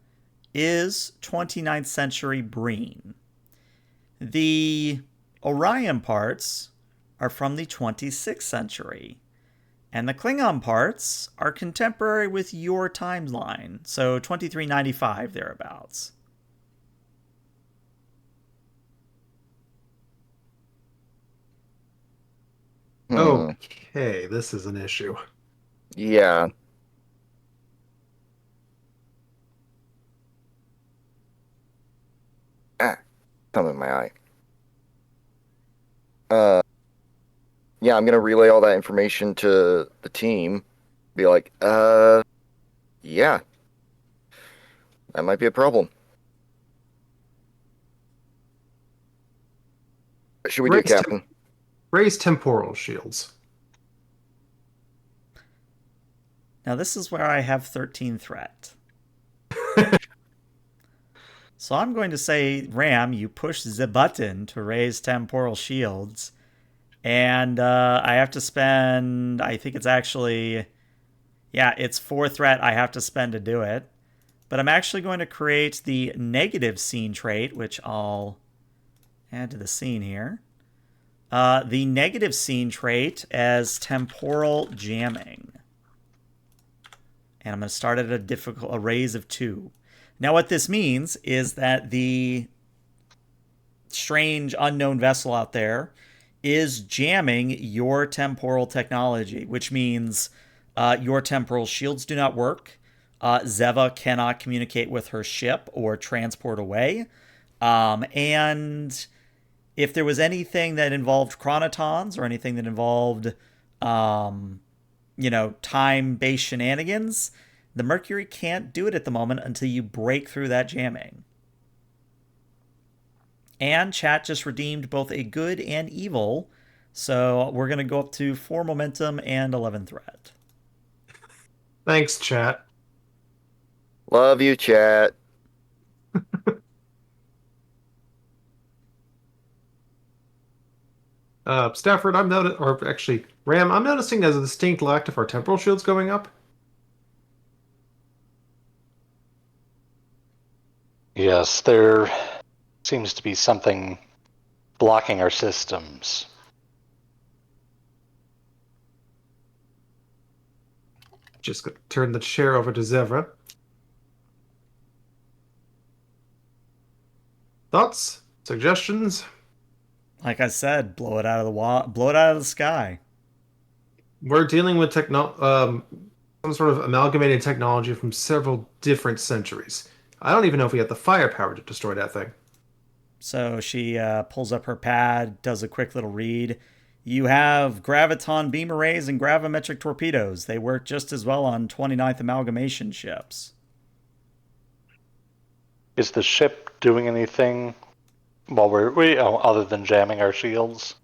Speaker 1: is 29th century Breen. The Orion parts are from the 26th century. And the Klingon parts are contemporary with your timeline, so 2395 thereabouts.
Speaker 2: Okay, this is an issue.
Speaker 4: Yeah. Thumb in my eye. Yeah, I'm gonna relay all that information to the team. Be like, yeah, that might be a problem. What should we do, Captain?
Speaker 2: Raise temporal shields.
Speaker 1: Now, this is where I have 13 threat. So I'm going to say, Ram, you push the button to raise temporal shields. And I have to spend, I think it's actually, yeah, it's 4 threat I have to spend to do it. But I'm actually going to create the negative scene trait, which I'll add to the scene here. The negative scene trait as temporal jamming. And I'm going to start at a raise of 2. Now what this means is that the strange unknown vessel out there is jamming your temporal technology, which means your temporal shields do not work. Zeva cannot communicate with her ship or transport away. And if there was anything that involved chronotons or anything that involved, time-based shenanigans, the Mercury can't do it at the moment until you break through that jamming. And chat just redeemed both a good and evil, so we're going to go up to 4 momentum and 11 threat.
Speaker 2: Thanks, chat.
Speaker 4: Love you, chat.
Speaker 2: Stafford, Ram, I'm noticing there's a distinct lack of our temporal shields going up.
Speaker 5: Yes, there seems to be something blocking our systems.
Speaker 2: Just gonna turn the chair over to Zevra. Thoughts? Suggestions?
Speaker 1: Like I said, blow it out of the sky.
Speaker 2: We're dealing with some sort of amalgamated technology from several different centuries. I don't even know if we have the firepower to destroy that thing.
Speaker 1: So she pulls up her pad, does a quick little read. You have graviton beam arrays and gravimetric torpedoes. They work just as well on 29th amalgamation ships.
Speaker 5: Is the ship doing anything while other than jamming our shields?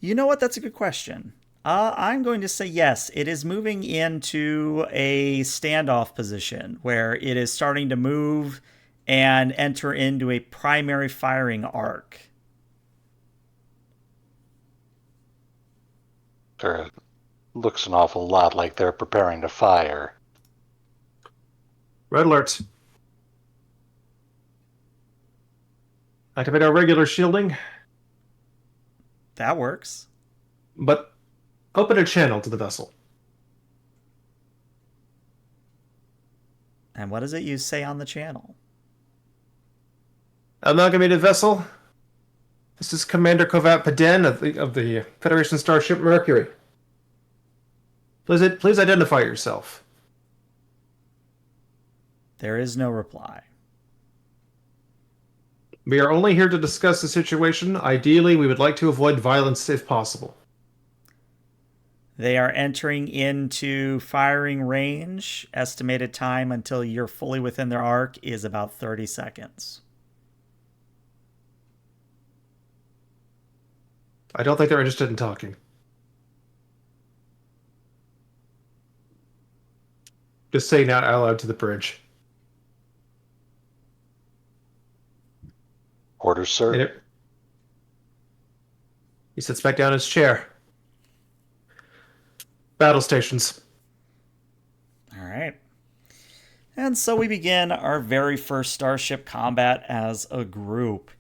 Speaker 1: You know what? That's a good question. I'm going to say yes. It is moving into a standoff position where it is starting to move and enter into a primary firing arc.
Speaker 5: Or looks an awful lot like they're preparing to fire.
Speaker 2: Red alert. Activate our regular shielding,
Speaker 1: That works.
Speaker 2: but open a channel to the vessel.
Speaker 1: And what does it you say on the channel?
Speaker 2: Amalgamated vessel. This is Commander Kovat Paden of the Federation starship Mercury. Please identify yourself.
Speaker 1: There is no reply.
Speaker 2: We are only here to discuss the situation. Ideally, we would like to avoid violence if possible.
Speaker 1: They are entering into firing range. Estimated time until you're fully within their arc is about 30 seconds.
Speaker 2: I don't think they're interested in talking. Just saying that out loud to the bridge.
Speaker 5: Orders, sir.
Speaker 2: He sits back down in his chair. Battle stations.
Speaker 1: All right. And so we begin our very first starship combat as a group.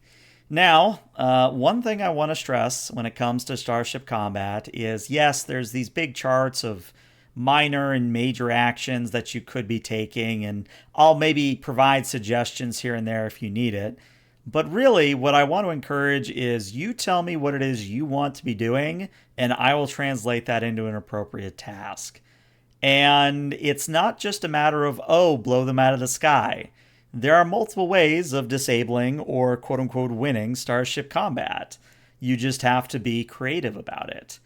Speaker 1: Now, one thing I want to stress when it comes to starship combat is, yes, there's these big charts of minor and major actions that you could be taking, and I'll maybe provide suggestions here and there if you need it. But really, what I want to encourage is you tell me what it is you want to be doing, and I will translate that into an appropriate task. And it's not just a matter of, oh, blow them out of the sky. There are multiple ways of disabling or quote unquote winning starship combat. You just have to be creative about it.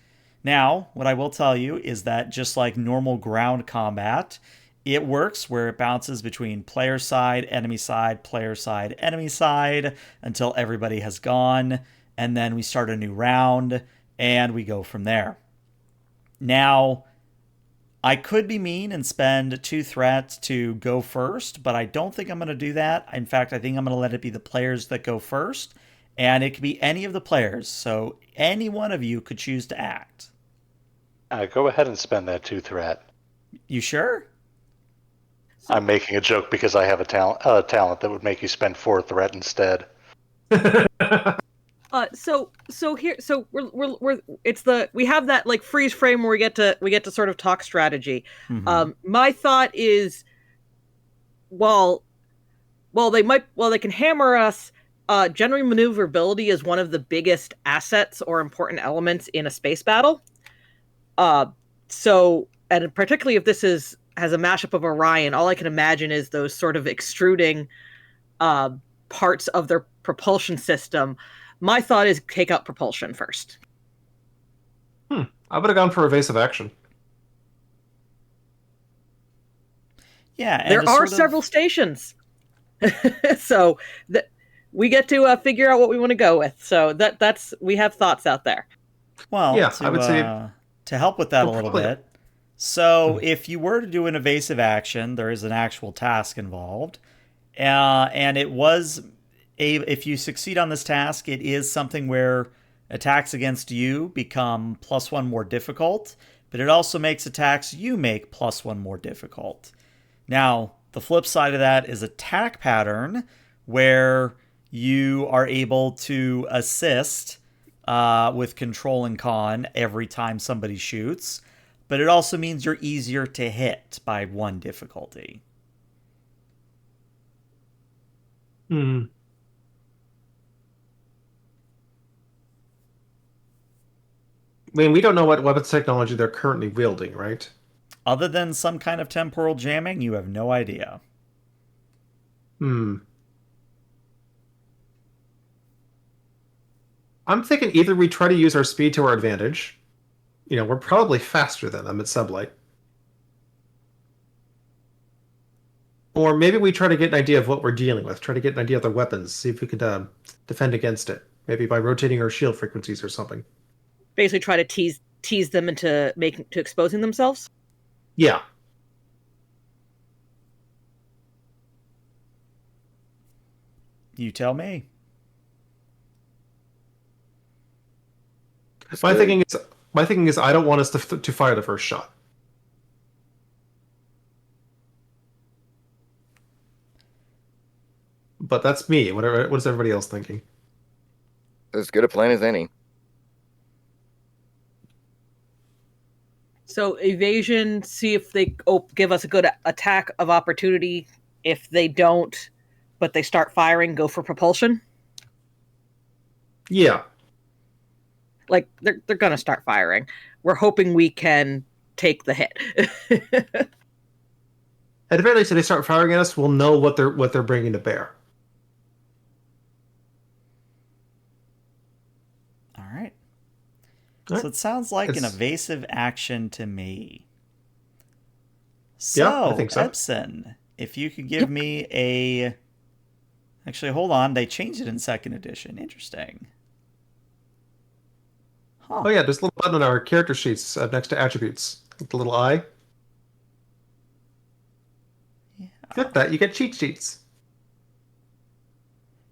Speaker 1: Now, what I will tell you is that just like normal ground combat, it works where it bounces between player side, enemy side, player side, enemy side until everybody has gone, and then we start a new round and we go from there. Now, I could be mean and spend 2 threats to go first, but I don't think I'm going to do that. In fact, I think I'm going to let it be the players that go first, and it could be any of the players, so any one of you could choose to act.
Speaker 5: Go ahead and spend that 2 threat.
Speaker 1: You sure?
Speaker 5: I'm making a joke because I have a talent that would make you spend 4 threat instead.
Speaker 3: We have that like freeze frame where we get to sort of talk strategy.
Speaker 1: Mm-hmm.
Speaker 3: My thought is, while they can hammer us, general maneuverability is one of the biggest assets or important elements in a space battle. And particularly if this has a mashup of Orion, all I can imagine is those sort of extruding parts of their propulsion system. My thought is take out propulsion first.
Speaker 2: I would have gone for evasive action.
Speaker 1: Yeah, and
Speaker 3: there are several stations, so we get to figure out what we want to go with. So that's we have thoughts out there.
Speaker 1: Well,
Speaker 2: yeah, I would say
Speaker 1: to help with that a little bit. So if you were to do an evasive action, there is an actual task involved, and it was if you succeed on this task, it is something where attacks against you become +1 more difficult, but it also makes attacks you make +1 more difficult. Now, the flip side of that is attack pattern, where you are able to assist with control and con every time somebody shoots, but it also means you're easier to hit by 1 difficulty.
Speaker 2: I mean, we don't know what weapons technology they're currently wielding, right?
Speaker 1: Other than some kind of temporal jamming, you have no idea.
Speaker 2: I'm thinking either we try to use our speed to our advantage. We're probably faster than them at sublight. Or maybe we try to get an idea of what we're dealing with, try to get an idea of their weapons, see if we could defend against it. Maybe by rotating our shield frequencies or something.
Speaker 3: Basically try to tease them into exposing themselves?
Speaker 2: Yeah.
Speaker 1: You tell me.
Speaker 2: My thinking is I don't want us to fire the first shot. But that's me. What is everybody else thinking?
Speaker 4: As good a plan as any.
Speaker 3: So evasion, see if they give us a good attack of opportunity. If they don't, but they start firing, go for propulsion.
Speaker 2: Yeah.
Speaker 3: Like they're gonna start firing. We're hoping we can take the hit.
Speaker 2: At the very least, if they start firing at us, we'll know what they're bringing to bear.
Speaker 1: All right. So it sounds like an evasive action to me. So,
Speaker 2: yeah, I think so.
Speaker 1: Epson, if you could give me a... Actually, hold on. They changed it in 2nd edition. Interesting. Huh.
Speaker 2: Oh yeah, there's a little button on our character sheets next to attributes. With the little eye.
Speaker 1: Yeah.
Speaker 2: Click that, you get cheat sheets.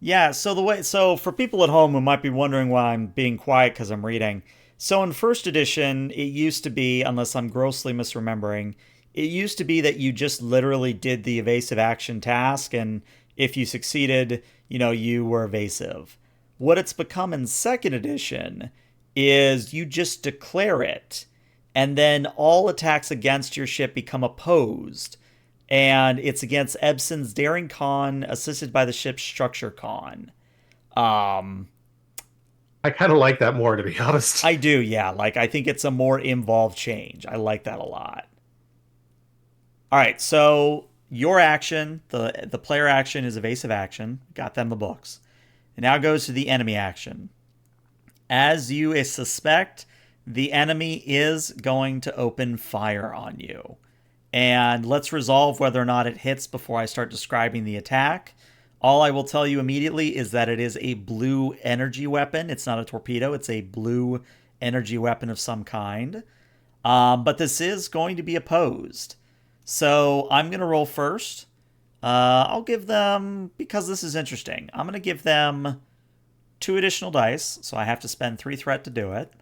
Speaker 1: Yeah, so for people at home who might be wondering why I'm being quiet because I'm reading, so in 1st edition, it used to be, unless I'm grossly misremembering, it used to be that you just literally did the evasive action task, and if you succeeded, you were evasive. What it's become in 2nd edition is you just declare it, and then all attacks against your ship become opposed. And it's against Ebsen's Daring Con, assisted by the ship's Structure Con.
Speaker 2: I kind of like that more, to be honest.
Speaker 1: I do, yeah. I think it's a more involved change. I like that a lot. All right, so your action, the player action is evasive action. Got them the books. It now goes to the enemy action. As you suspect, the enemy is going to open fire on you. And let's resolve whether or not it hits before I start describing the attack. All I will tell you immediately is that it is a blue energy weapon. It's not a torpedo. It's a blue energy weapon of some kind. But this is going to be opposed. So I'm going to roll first. I'll give them, because this is interesting, I'm going to give them 2 additional dice. So I have to spend 3 threat to do it.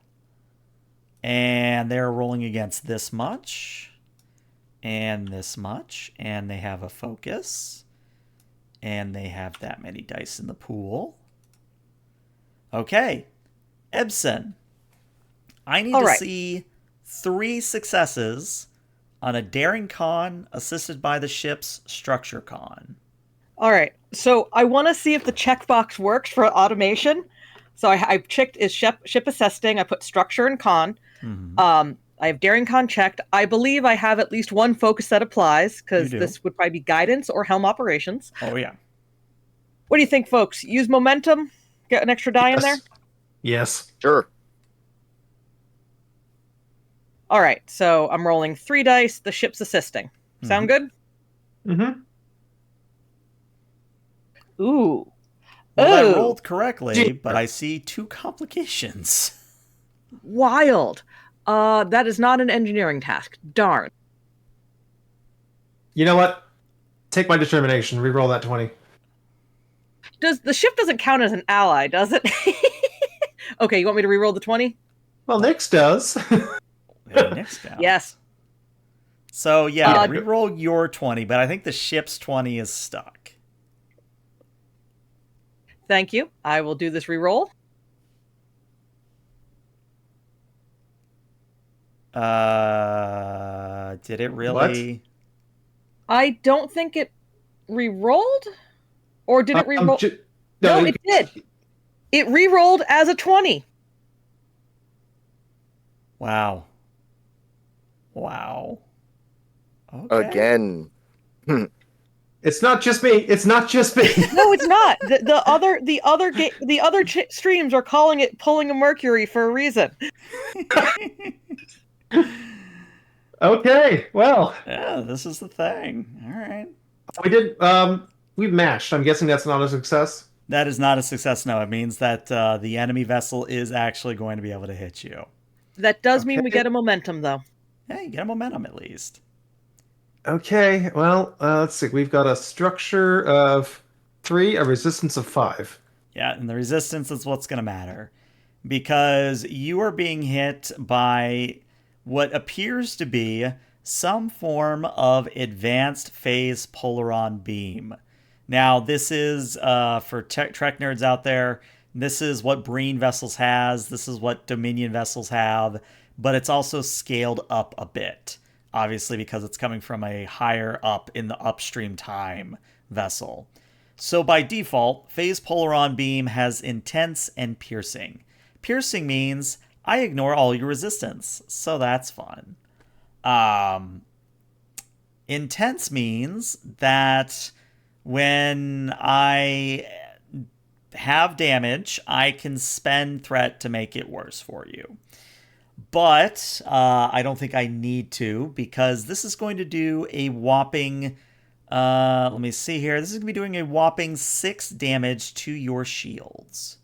Speaker 1: And they're rolling against this much. And this much, and they have a focus, and they have that many dice in the pool. Okay, Ebsen, I need to see 3 successes on a Daring Con assisted by the ship's Structure Con.
Speaker 3: All right, so I want to see if the checkbox works for automation. So I checked is ship assisting. I put Structure and Con.
Speaker 1: Mm-hmm.
Speaker 3: I have Daring Con checked. I believe I have at least 1 focus that applies, because this would probably be guidance or helm operations.
Speaker 1: Oh, yeah.
Speaker 3: What do you think, folks? Use momentum? Get an extra die in there?
Speaker 2: Yes.
Speaker 4: Sure.
Speaker 3: All right, so I'm rolling 3 dice. The ship's assisting. Sound good?
Speaker 2: Mm-hmm.
Speaker 3: Ooh.
Speaker 1: Well, I rolled correctly, but I see 2 complications.
Speaker 3: Wild. That is not an engineering task. Darn.
Speaker 2: You know what? Take my determination. Reroll that 20.
Speaker 3: The ship doesn't count as an ally, does it? Okay, you want me to reroll the 20?
Speaker 2: Well, Nyx does.
Speaker 1: Nyx down.
Speaker 3: Yes.
Speaker 1: So, yeah, reroll your 20, but I think the ship's 20 is stuck.
Speaker 3: Thank you. I will do this reroll.
Speaker 1: Did it really?
Speaker 2: What?
Speaker 3: I don't think it re-rolled, or did it re-roll? No, it did. It re-rolled as a 20.
Speaker 1: Wow. Okay.
Speaker 4: Again.
Speaker 2: It's not just me. It's not just me.
Speaker 3: No, it's not. The other streams are calling it pulling a Mercury for a reason.
Speaker 2: Okay, well,
Speaker 1: Yeah, this is the thing. All right.
Speaker 2: we did. We matched. I'm guessing that's not a success.
Speaker 1: That is not a success. No, it means that the enemy vessel is actually going to be able to hit you.
Speaker 3: That does mean we
Speaker 2: Okay.
Speaker 3: get a momentum, though.
Speaker 1: Yeah, you get a momentum at least.
Speaker 2: Okay, well, let's see. We've got a structure of 3, a resistance of 5.
Speaker 1: Yeah, and the resistance is what's going to matter because you are being hit by what appears to be some form of advanced phase polaron beam. Now, this is for Trek nerds out there. This is what Breen vessels has. This is what Dominion vessels have, but it's also scaled up a bit, obviously because it's coming from a higher up in the upstream time vessel. So by default, phase polaron beam has intense and piercing. Piercing means I ignore all your resistance, so that's fun. Intense means that when I have damage, I can spend threat to make it worse for you. But I don't think I need to because this is going to do a whopping, let me see here. This is going to be doing a whopping 6 damage to your shields.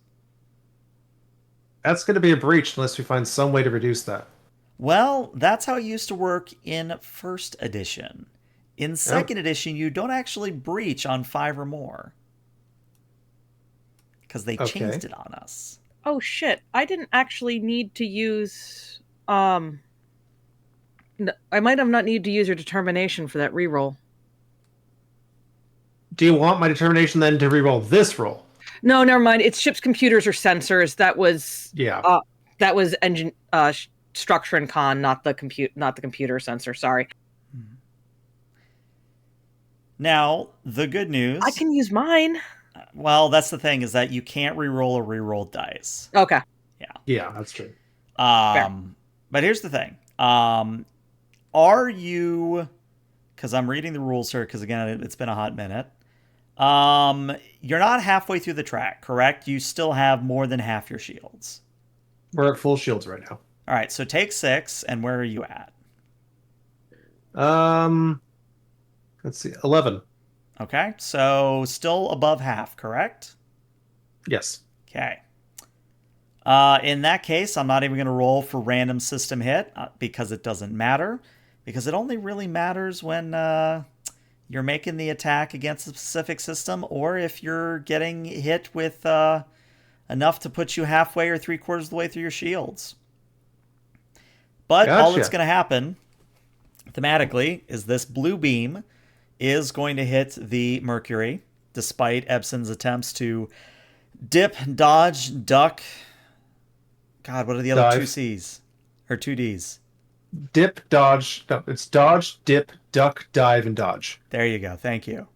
Speaker 2: That's going to be a breach unless we find some way to reduce that.
Speaker 1: Well, that's how it used to work in first edition. In second edition, you don't actually breach on 5 or more. Because they changed it on us.
Speaker 3: Oh shit, I didn't actually need to use I might have not needed to use your determination for that reroll.
Speaker 2: Do you want my determination then to reroll this roll?
Speaker 3: No, never mind. It's ships, computers, or sensors. That was engine structure and con, not the computer sensor. Sorry.
Speaker 1: Now, the good news.
Speaker 3: I can use mine.
Speaker 1: Well, that's the thing is that you can't reroll a rerolled dice.
Speaker 3: Okay.
Speaker 2: Yeah, that's true.
Speaker 1: But here's the thing. Are you? Because I'm reading the rules here. Because again, it's been a hot minute. You're not halfway through the track, correct? You still have more than half your shields.
Speaker 2: We're at full shields right now.
Speaker 1: All right, so take 6, and where are you at?
Speaker 2: Let's see, 11.
Speaker 1: Okay, so still above half, correct?
Speaker 2: Yes.
Speaker 1: Okay. In that case, I'm not even going to roll for random system hit because it doesn't matter. Because it only really matters when you're making the attack against a specific system or if you're getting hit with enough to put you halfway or 3/4 of the way through your shields. But all that's going to happen thematically is this blue beam is going to hit the Mercury, despite Ebson's attempts to dip, dodge, duck. God, what are the other 2 C's? Or 2 D's?
Speaker 2: Dip, dodge. No, it's dodge, dip, duck, dive, and dodge.
Speaker 1: There you go. Thank you.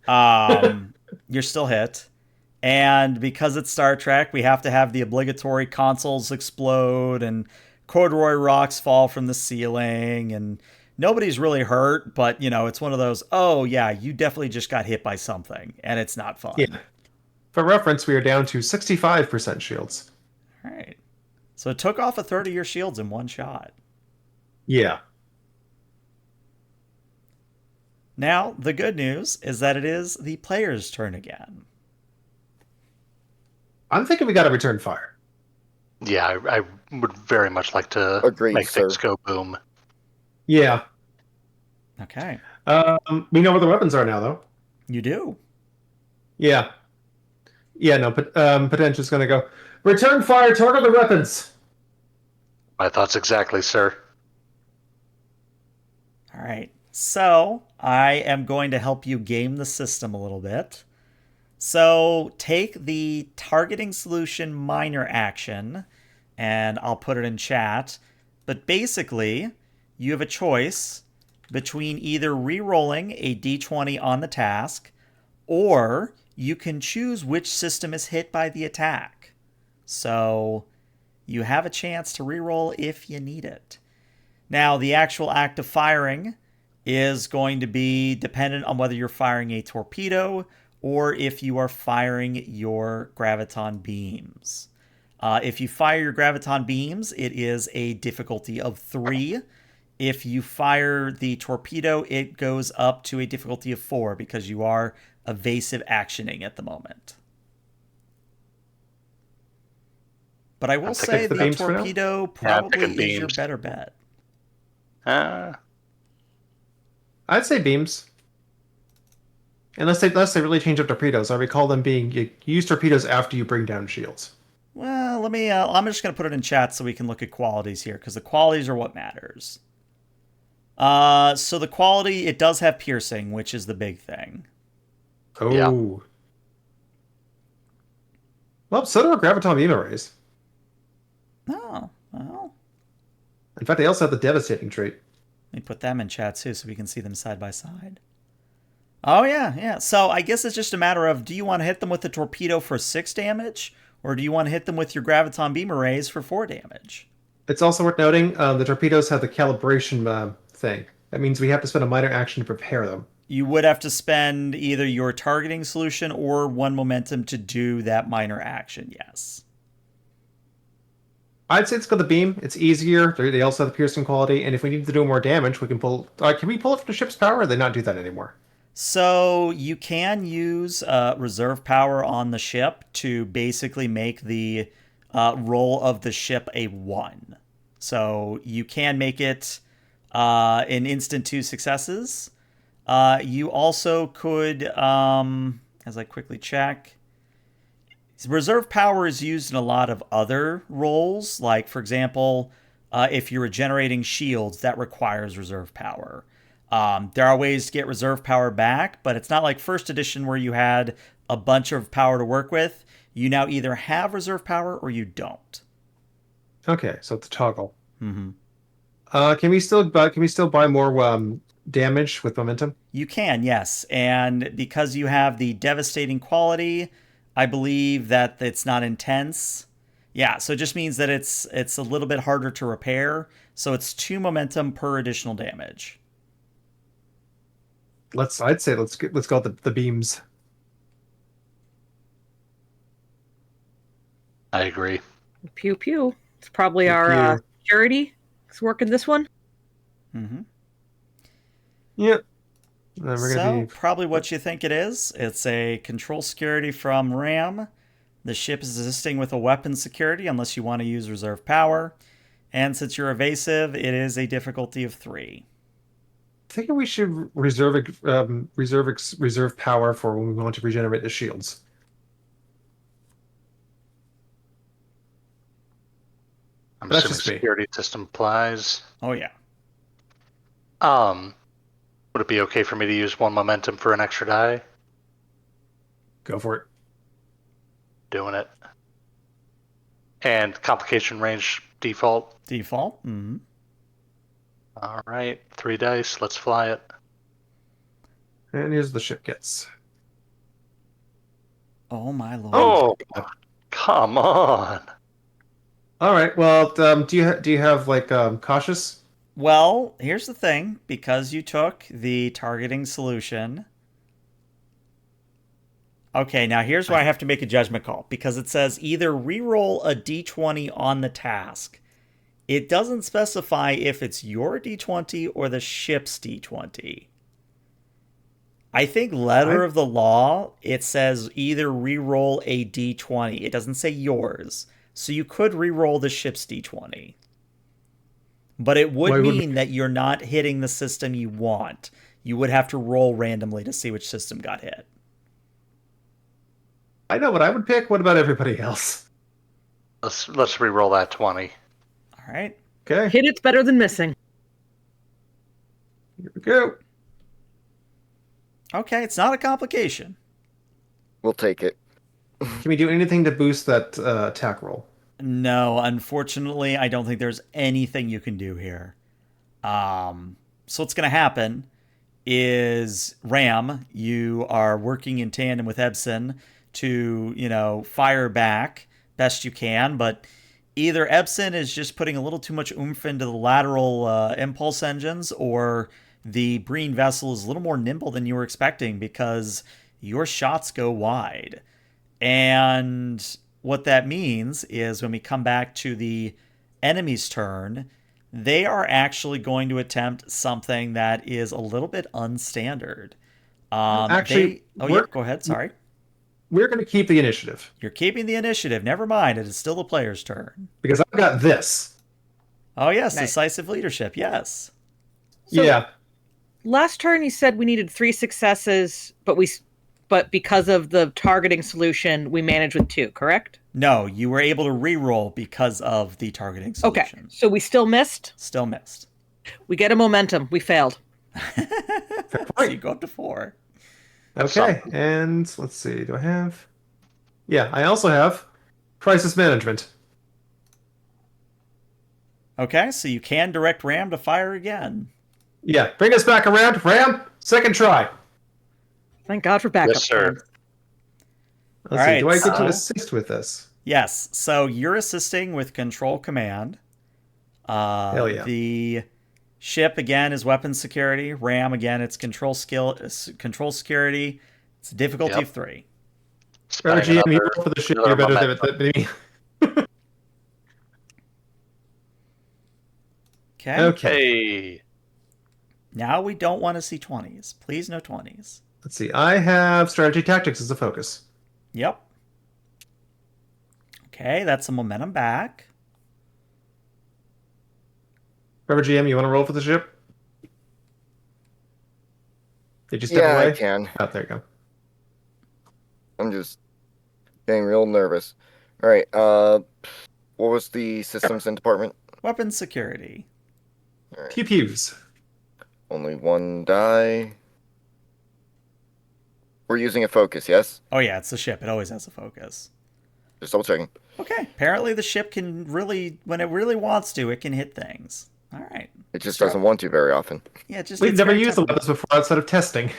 Speaker 1: You're still hit. And because it's Star Trek, we have to have the obligatory consoles explode and corduroy rocks fall from the ceiling. And nobody's really hurt, but, you know, it's one of those, oh, yeah, you definitely just got hit by something. And it's not fun.
Speaker 2: Yeah. For reference, we are down to 65% shields.
Speaker 1: All right. So it took off a third of your shields in one shot.
Speaker 2: Yeah.
Speaker 1: Now, the good news is that it is the player's turn again.
Speaker 2: I'm thinking we got to return fire.
Speaker 5: Yeah, I would very much like to make things go boom.
Speaker 2: Yeah.
Speaker 1: Okay.
Speaker 2: We know where the weapons are now, though.
Speaker 1: You do?
Speaker 2: Yeah. Yeah, no, but Potential's going to go, return fire, target the weapons.
Speaker 5: My thoughts exactly, sir.
Speaker 1: All right. So I am going to help you game the system a little bit. So take the targeting solution minor action, and I'll put it in chat. But basically, you have a choice between either re-rolling a d20 on the task, or you can choose which system is hit by the attack. So you have a chance to re-roll if you need it. Now, the actual act of firing is going to be dependent on whether you're firing a torpedo or if you are firing your graviton beams. If you fire your graviton beams, it is a difficulty of 3. If you fire the torpedo, it goes up to a difficulty of 4 because you are evasive actioning at the moment. But I will say the torpedo probably is your better bet.
Speaker 2: I'd say beams. Unless they really change up torpedoes. I recall them being you use torpedoes after you bring down shields.
Speaker 1: Well, let me. I'm just going to put it in chat so we can look at qualities here because the qualities are what matters. So the quality, it does have piercing, which is the big thing.
Speaker 2: Oh.
Speaker 5: Yeah.
Speaker 2: Well, so do our graviton beam arrays.
Speaker 1: Oh, well.
Speaker 2: In fact, they also have the devastating trait.
Speaker 1: Let me put them in chat too so we can see them side by side. Oh, yeah. So I guess it's just a matter of, do you want to hit them with the torpedo for 6 damage? Or do you want to hit them with your graviton beam arrays for 4 damage?
Speaker 2: It's also worth noting the torpedoes have the calibration thing. That means we have to spend a minor action to prepare them.
Speaker 1: You would have to spend either your targeting solution or 1 momentum to do that minor action, yes.
Speaker 2: I'd say let's go the beam. It's easier. They also have the piercing quality, and if we need to do more damage, we can pull... can we pull it from the ship's power, or do they not do that anymore?
Speaker 1: So you can use reserve power on the ship to basically make the roll of the ship a 1. So you can make it an instant 2 successes. You also could, as I quickly check, reserve power is used in a lot of other roles. Like, for example, if you're regenerating shields, that requires reserve power. There are ways to get reserve power back, but it's not like first edition where you had a bunch of power to work with. You now either have reserve power or you don't.
Speaker 2: Okay, so it's a toggle.
Speaker 1: Mm-hmm.
Speaker 2: Can we still buy more damage with momentum?
Speaker 1: You can, yes. And because you have the devastating quality, I believe that it's not intense. Yeah, so it just means that it's a little bit harder to repair. So it's 2 momentum per additional damage.
Speaker 2: I'd say let's go the beams.
Speaker 5: I agree.
Speaker 3: Pew pew. It's probably
Speaker 2: Pew,
Speaker 3: our
Speaker 2: pew.
Speaker 3: security is working this one.
Speaker 1: Mm-hmm.
Speaker 2: Yep.
Speaker 1: Probably what you think it is. It's a control security from RAM. The ship is assisting with a weapon security unless you want to use reserve power. And since you're evasive, it is a difficulty of 3.
Speaker 2: I think we should reserve power for when we want to regenerate the shields.
Speaker 5: I'm
Speaker 2: That's
Speaker 5: assuming
Speaker 2: just me.
Speaker 5: security system applies.
Speaker 1: Oh, yeah.
Speaker 5: Would it be okay for me to use 1 momentum for an extra die?
Speaker 2: Go for it.
Speaker 5: Doing it. And complication range default.
Speaker 1: Default. Mm-hmm.
Speaker 5: All right, 3 dice. Let's fly it.
Speaker 2: And here's the ship gets.
Speaker 1: Oh, my lord.
Speaker 5: Oh, come on.
Speaker 2: All right. Well, do you have like cautious?
Speaker 1: Well, here's the thing. Because you took the targeting solution. Okay, now here's where I have to make a judgment call. Because it says either reroll a d20 on the task. It doesn't specify if it's your d20 or the ship's d20. I think letter of the law, it says either reroll a d20. It doesn't say yours. So you could reroll the ship's d20. But it would mean that you're not hitting the system you want. You would have to roll randomly to see which system got hit.
Speaker 2: I know what I would pick. What about everybody else?
Speaker 5: Let's re-roll that 20.
Speaker 1: All right.
Speaker 2: Okay.
Speaker 3: Hit it's better than missing.
Speaker 2: Here we go.
Speaker 1: Okay, it's not a complication.
Speaker 4: We'll take it.
Speaker 2: Can we do anything to boost that attack roll?
Speaker 1: No, unfortunately, I don't think there's anything you can do here. So what's going to happen is Ram, you are working in tandem with Ebsen to, fire back best you can, but either Ebsen is just putting a little too much oomph into the lateral impulse engines, or the Breen vessel is a little more nimble than you were expecting because your shots go wide. And what that means is when we come back to the enemy's turn, they are actually going to attempt something that is a little bit unstandard.
Speaker 2: Actually,
Speaker 1: Go ahead. Sorry.
Speaker 2: We're going to keep the initiative.
Speaker 1: You're keeping the initiative. Never mind. It is still the player's turn.
Speaker 2: Because I've got this.
Speaker 1: Oh, yes.
Speaker 3: Nice.
Speaker 1: Decisive leadership. Yes.
Speaker 3: So,
Speaker 2: yeah.
Speaker 3: Last turn, you said we needed 3 successes, but because of the targeting solution, we managed with 2, correct?
Speaker 1: No, you were able to re-roll because of the targeting solution.
Speaker 3: Okay, so we still missed?
Speaker 1: Still missed.
Speaker 3: We get a momentum. We failed.
Speaker 1: So you go up to 4.
Speaker 2: Okay, and let's see. Do I have? Yeah, I also have crisis management.
Speaker 1: Okay, so you can direct Ram to fire again.
Speaker 2: Yeah, bring us back around. Ram, second try.
Speaker 3: Thank God for backup.
Speaker 5: Yes, sir.
Speaker 2: Let's
Speaker 1: All
Speaker 2: see.
Speaker 1: right,
Speaker 2: Do I get
Speaker 1: so-
Speaker 2: to assist with this?
Speaker 1: Yes, so you're assisting with control command.
Speaker 2: Hell yeah.
Speaker 1: The ship again is weapons security. Ram again, it's control security. It's a difficulty of 3.
Speaker 2: Better
Speaker 5: Spending
Speaker 2: GM, you
Speaker 5: another-
Speaker 2: roll for the ship.
Speaker 5: another
Speaker 2: You're better
Speaker 5: momentum.
Speaker 2: than me.
Speaker 1: Okay.
Speaker 2: Okay.
Speaker 5: Hey.
Speaker 1: Now we don't want to see 20s. Please, no 20s.
Speaker 2: Let's see. I have strategy tactics as a focus.
Speaker 1: Yep. Okay, that's a momentum back.
Speaker 2: Remember, GM, you want to roll for the ship? Did you step
Speaker 4: Yeah,
Speaker 2: away?
Speaker 4: I can.
Speaker 2: Oh, there you go.
Speaker 4: I'm just getting real nervous. All right. What was the systems and department?
Speaker 1: Weapons security.
Speaker 4: All right.
Speaker 2: Pew pews.
Speaker 4: Only 1 die. We're using a focus, yes?
Speaker 1: Oh yeah, it's the ship. It always has a focus.
Speaker 4: Just double checking.
Speaker 1: Okay. Apparently the ship can really, when it really wants to, it can hit things. All right.
Speaker 4: It just doesn't want to very often.
Speaker 1: Yeah, it just
Speaker 2: We've
Speaker 1: it's
Speaker 2: never
Speaker 1: very
Speaker 2: used the
Speaker 1: temperamental.
Speaker 2: weapons before outside of testing.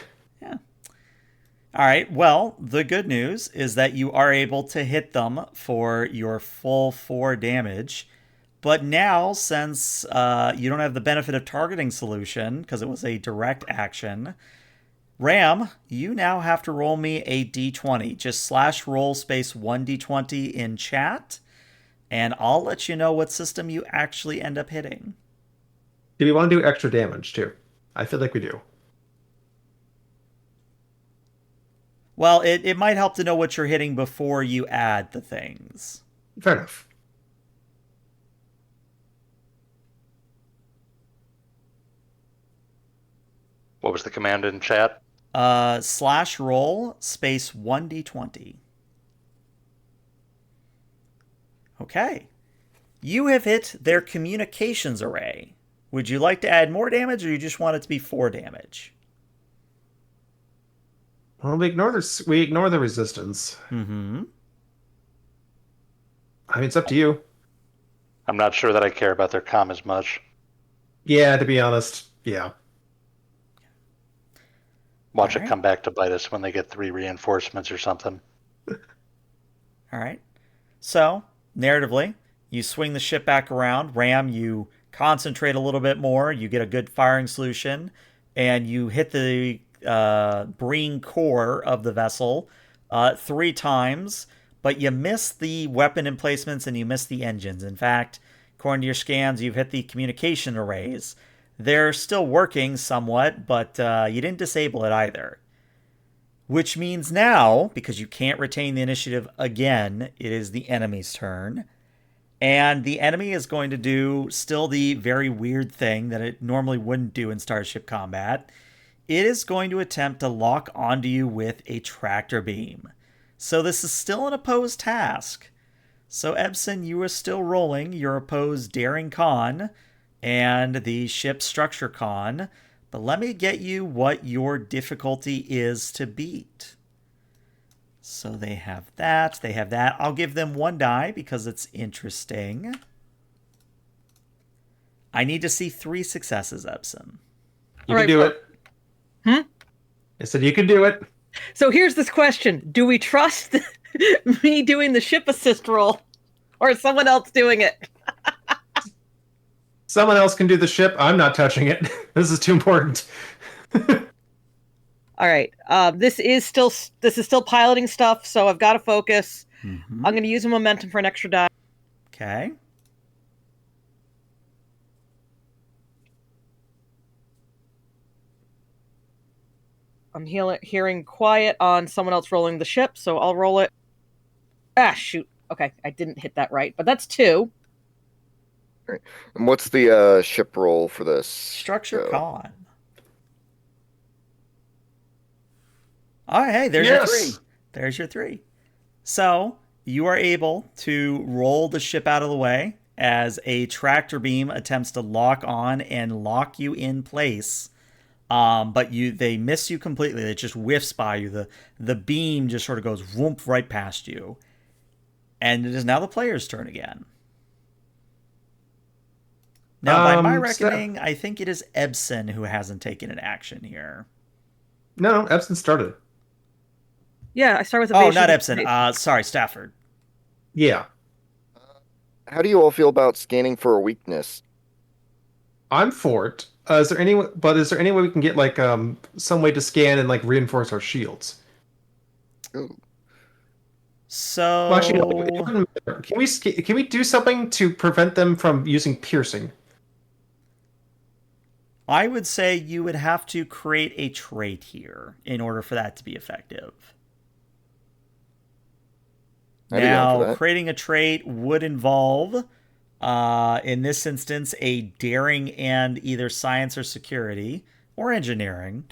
Speaker 1: Yeah. All right. Well, the good news is that you are able to hit them for your full 4 damage. But now, since you don't have the benefit of targeting solution, because it was a direct action, Ram, you now have to roll me a d20. Just /roll space 1d20 in chat, and I'll let you know what system you actually end up hitting.
Speaker 2: Do we want to do extra damage, too? I feel like we do.
Speaker 1: Well, it might help to know what you're hitting before you add the things.
Speaker 2: Fair enough.
Speaker 5: What was the command in chat?
Speaker 1: /roll space 1d20. Okay. You have hit their communications array. Would you like to add more damage, or you just want it to be 4 damage?
Speaker 2: Well, we ignore the resistance.
Speaker 1: Mm-hmm.
Speaker 2: I mean, it's up to you.
Speaker 5: I'm not sure that I care about their comm as much.
Speaker 2: Yeah, to be honest, yeah.
Speaker 5: Watch
Speaker 1: Alright.
Speaker 5: it come back to bite us when they get 3 reinforcements or something.
Speaker 1: All right. So, narratively, you swing the ship back around. Ram, you concentrate a little bit more. You get a good firing solution, and you hit the Breen core of the vessel 3 times, but you miss the weapon emplacements and you miss the engines. In fact, according to your scans, you've hit the communication arrays. They're still working somewhat, but you didn't disable it either. Which means now, because you can't retain the initiative again, it is the enemy's turn. And the enemy is going to do still the very weird thing that it normally wouldn't do in Starship Combat. It is going to attempt to lock onto you with a tractor beam. So this is still an opposed task. So Ebson, you are still rolling your opposed Daring Con and the ship Structure Con. But let me get you what your difficulty is to beat. So they have that. They have that. I'll give them 1 die because it's interesting. I need to see 3 successes, Ebson.
Speaker 2: You
Speaker 3: All
Speaker 2: can do
Speaker 3: right,
Speaker 2: it.
Speaker 3: Hmm?
Speaker 2: I said you can do it.
Speaker 3: So here's this question. Do we trust me doing the ship assist roll, or is someone else doing it?
Speaker 2: Someone else can do the ship. I'm not touching it. This is too important.
Speaker 3: All right. This is still piloting stuff, so I've got to focus.
Speaker 1: Mm-hmm.
Speaker 3: I'm going to use a momentum for an extra die.
Speaker 1: Okay.
Speaker 3: I'm hearing quiet on someone else rolling the ship, so I'll roll it. Ah, shoot. Okay, I didn't hit that right, but that's 2.
Speaker 4: Right. And what's the ship roll for this?
Speaker 1: Structure con. Oh, hey, there's your 3. There's your 3. So you are able to roll the ship out of the way as a tractor beam attempts to lock on and lock you in place. But they miss you completely. It just whiffs by you. The beam just sort of goes whoomp right past you. And it is now the player's turn again. Now, by my reckoning, I think it is Ebsen who hasn't taken an action here.
Speaker 2: No, Epson started.
Speaker 3: Yeah, I start with
Speaker 1: Oh,
Speaker 3: evasion.
Speaker 1: not Ebsen. Sorry, Stafford.
Speaker 2: Yeah.
Speaker 4: How do you all feel about scanning for a weakness?
Speaker 2: I'm for it. Is there any way we can get like some way to scan and like reinforce our shields?
Speaker 4: Ooh.
Speaker 1: So
Speaker 2: Well, actually, no, it wouldn't matter. Can we do something to prevent them from using piercing?
Speaker 1: I would say you would have to create a trait here in order for that to be effective. Now, creating a trait would involve, in this instance, a daring and either science or security or engineering.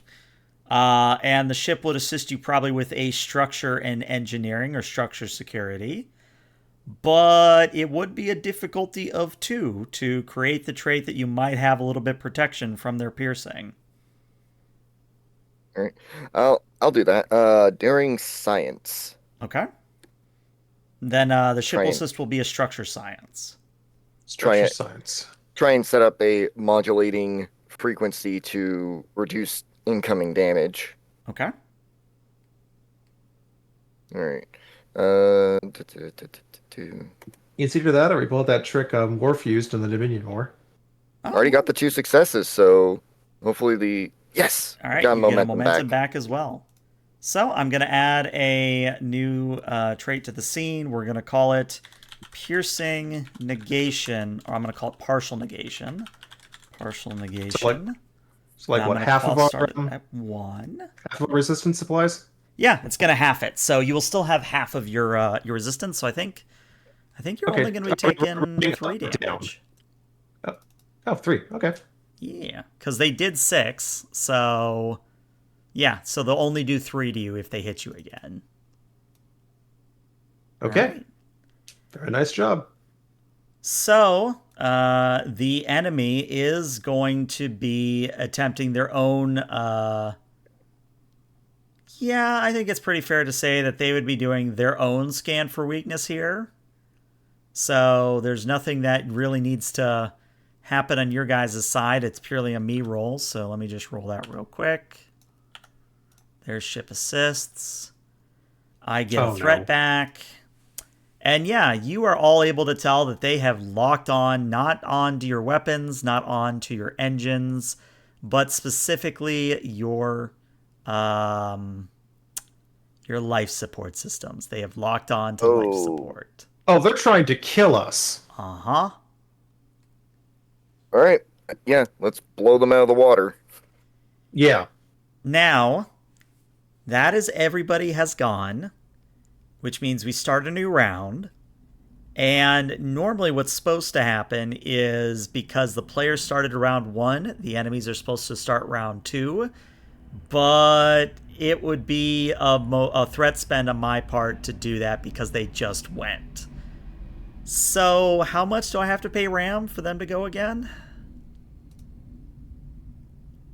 Speaker 1: And the ship would assist you probably with a structure and engineering or structure security. But it would be a difficulty of 2 to create the trait that you might have a little bit protection from their piercing.
Speaker 4: All right. I'll do that. Daring science.
Speaker 1: Okay. Then the ship assist will be a structure science.
Speaker 2: Structure science.
Speaker 4: Try and set up a modulating frequency to reduce incoming damage.
Speaker 1: Okay.
Speaker 4: All right.
Speaker 2: It's either that or we pull out that trick War Fused in the Dominion War.
Speaker 1: Oh.
Speaker 4: Already got the 2 successes, so hopefully yes.
Speaker 1: All right,
Speaker 4: got
Speaker 1: you get a momentum back as well. So I'm going to add a new trait to the scene. We're going to call it piercing negation, or I'm going to call it partial negation. Partial negation.
Speaker 2: So like what, half of our
Speaker 1: at 1.
Speaker 2: Half of our resistance supplies?
Speaker 1: Yeah, it's going to half it. So you will still have half of your resistance. So I think you're only going to be taking 3 damage.
Speaker 2: Oh, 3. Okay.
Speaker 1: Yeah, because they did 6. So yeah, so they'll only do 3 to you if they hit you again.
Speaker 2: Okay.
Speaker 1: Right.
Speaker 2: Very nice job.
Speaker 1: So the enemy is going to be attempting their own. Yeah, I think it's pretty fair to say that they would be doing their own scan for weakness here. So there's nothing that really needs to happen on your guys' side. It's purely a me roll. So let me just roll that real quick. There's ship assists. I get a threat back. And yeah, you are all able to tell that they have locked on, not onto your weapons, not onto your engines, but specifically your life support systems. They have locked on to life support.
Speaker 2: Oh, they're trying to kill us.
Speaker 1: Uh-huh.
Speaker 4: All right. Yeah, let's blow them out of the water.
Speaker 2: Yeah.
Speaker 1: Now, that is everybody has gone, which means we start a new round. And normally what's supposed to happen is because the players started round 1, the enemies are supposed to start round 2. But it would be a threat spend on my part to do that because they just went. So how much do I have to pay Ram for them to go again?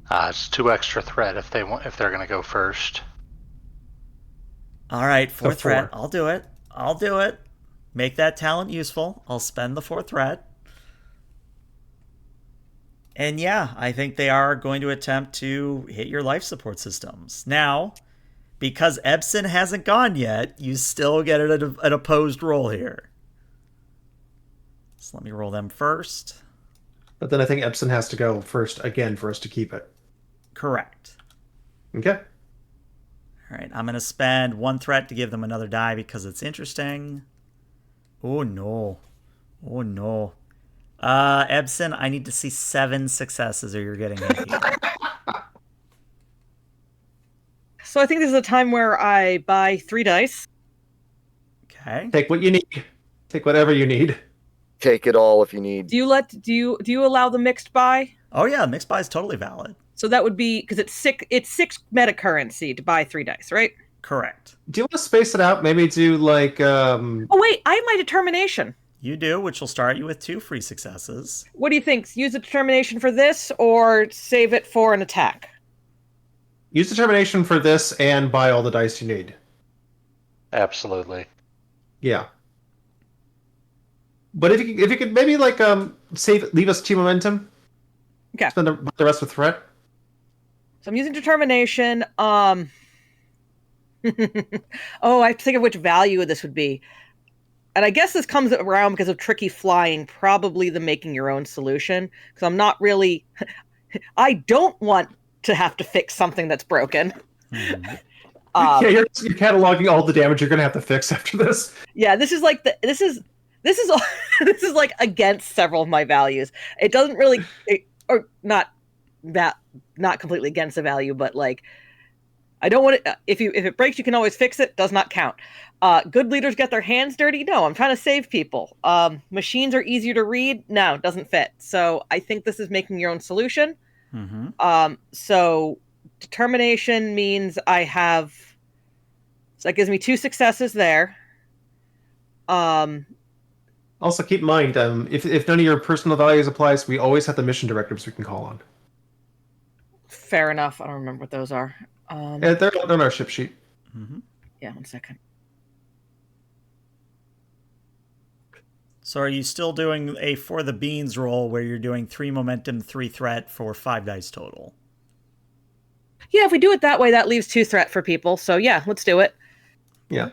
Speaker 5: It's 2 extra threat if they're going to go first.
Speaker 1: All right, 4 threat. I'll do it. Make that talent useful. I'll spend the 4 threat. And yeah, I think they are going to attempt to hit your life support systems. Now, because Ebsen hasn't gone yet, you still get an opposed roll here. So let me roll them first.
Speaker 2: But then I think Epson has to go first again for us to keep it.
Speaker 1: Correct.
Speaker 2: Okay.
Speaker 1: All right, I'm going to spend 1 threat to give them another die because it's interesting. Oh, no. Oh, no. Ebson, I need to see 7 successes or you're getting hit here.
Speaker 3: So I think this is a time where I buy 3 dice.
Speaker 1: Okay.
Speaker 2: Take what you need. Take whatever you need.
Speaker 4: Take it all if you need.
Speaker 3: Do you allow the mixed buy?
Speaker 1: Oh, yeah, mixed buy is totally valid.
Speaker 3: So that would be because it's 6 meta currency to buy 3 dice, right?
Speaker 1: Correct.
Speaker 2: Do you want to space it out? Maybe do like
Speaker 3: Oh wait, I have my determination.
Speaker 1: You do, which will start you with 2 free successes.
Speaker 3: What do you think? Use the determination for this or save it for an attack?
Speaker 2: use determination for this and buy all the dice you need.
Speaker 5: Absolutely.
Speaker 2: Yeah. But if you could maybe like leave us 2 momentum.
Speaker 3: Okay.
Speaker 2: Spend the rest with threat.
Speaker 3: So I'm using determination. Oh, I have to think of which value this would be. And I guess this comes around because of tricky flying, probably the making your own solution. Because I'm not really... I don't want to have to fix something that's broken.
Speaker 1: Mhm.
Speaker 2: Yeah, you're cataloging all the damage you're going to have to fix after this.
Speaker 3: Yeah, this is like this is this is like against several of my values. It doesn't really, or not completely against the value, but like I don't want it. If it breaks, you can always fix it. Does not count. Good leaders get their hands dirty. No, I'm trying to save people. Machines are easier to read. No, doesn't fit. So I think this is making your own solution.
Speaker 1: Mm-hmm.
Speaker 3: So determination means I have. So that gives me 2 successes there.
Speaker 2: Also, keep in mind, if none of your personal values applies, we always have the mission directives we can call on.
Speaker 3: Fair enough. I don't remember what those are.
Speaker 2: Yeah, they're on our ship sheet.
Speaker 1: Mm-hmm.
Speaker 3: Yeah, 1 second.
Speaker 1: So are you still doing a for the beans roll where you're doing 3 momentum, 3 threat for 5 dice total?
Speaker 3: Yeah, if we do it that way, that leaves 2 threat for people. So yeah, let's do it.
Speaker 2: Yeah.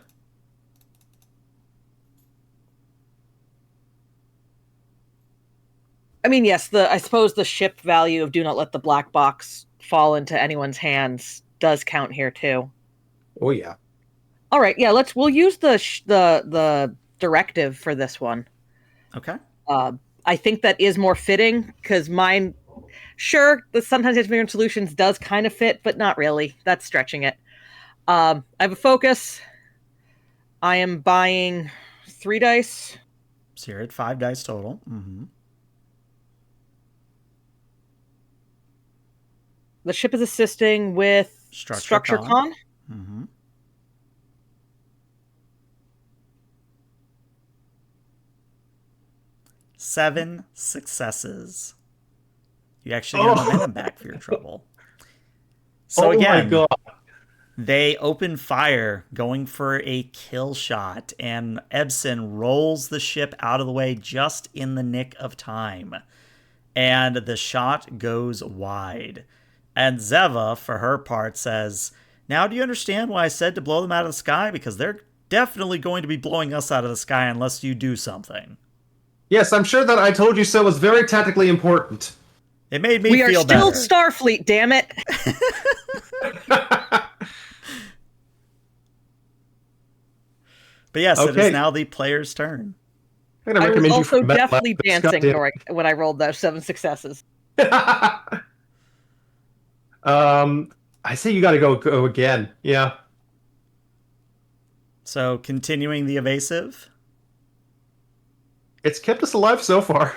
Speaker 3: I mean, yes, I suppose the ship value of do not let the black box fall into anyone's hands does count here too.
Speaker 2: Oh yeah.
Speaker 3: All right, yeah, we'll use the directive for this one.
Speaker 1: Okay.
Speaker 3: I think that is more fitting because mine, sure, the sometimes engineering solutions does kind of fit, but not really. That's stretching it. I have a focus. I am buying 3 dice.
Speaker 1: So you're at 5 dice total. Mm-hmm.
Speaker 3: The ship is assisting with Structure Con.
Speaker 1: Mm-hmm. Seven successes. You actually get a momentum back for your trouble. So again,
Speaker 2: my God.
Speaker 1: They open fire, going for a kill shot, and Ebson rolls the ship out of the way just in the nick of time. And the shot goes wide. And Zeva, for her part, says, "Now do you understand why I said to blow them out of the sky? Because they're definitely going to be blowing us out of the sky unless you do something."
Speaker 2: Yes, I'm sure that I told you so was very tactically important.
Speaker 1: It made me
Speaker 3: We
Speaker 1: feel
Speaker 3: are still
Speaker 1: better.
Speaker 3: Starfleet, damn it.
Speaker 1: But yes, it
Speaker 2: Okay.
Speaker 1: is now the player's turn.
Speaker 2: I'm gonna
Speaker 3: I was
Speaker 2: recommend you
Speaker 3: also
Speaker 2: for Metal
Speaker 3: definitely
Speaker 2: Ethics.
Speaker 3: dancing
Speaker 2: Goddamn.
Speaker 3: when I rolled those 7 successes.
Speaker 2: I say you got to go again. Yeah.
Speaker 1: So continuing the evasive.
Speaker 2: It's kept us alive so far.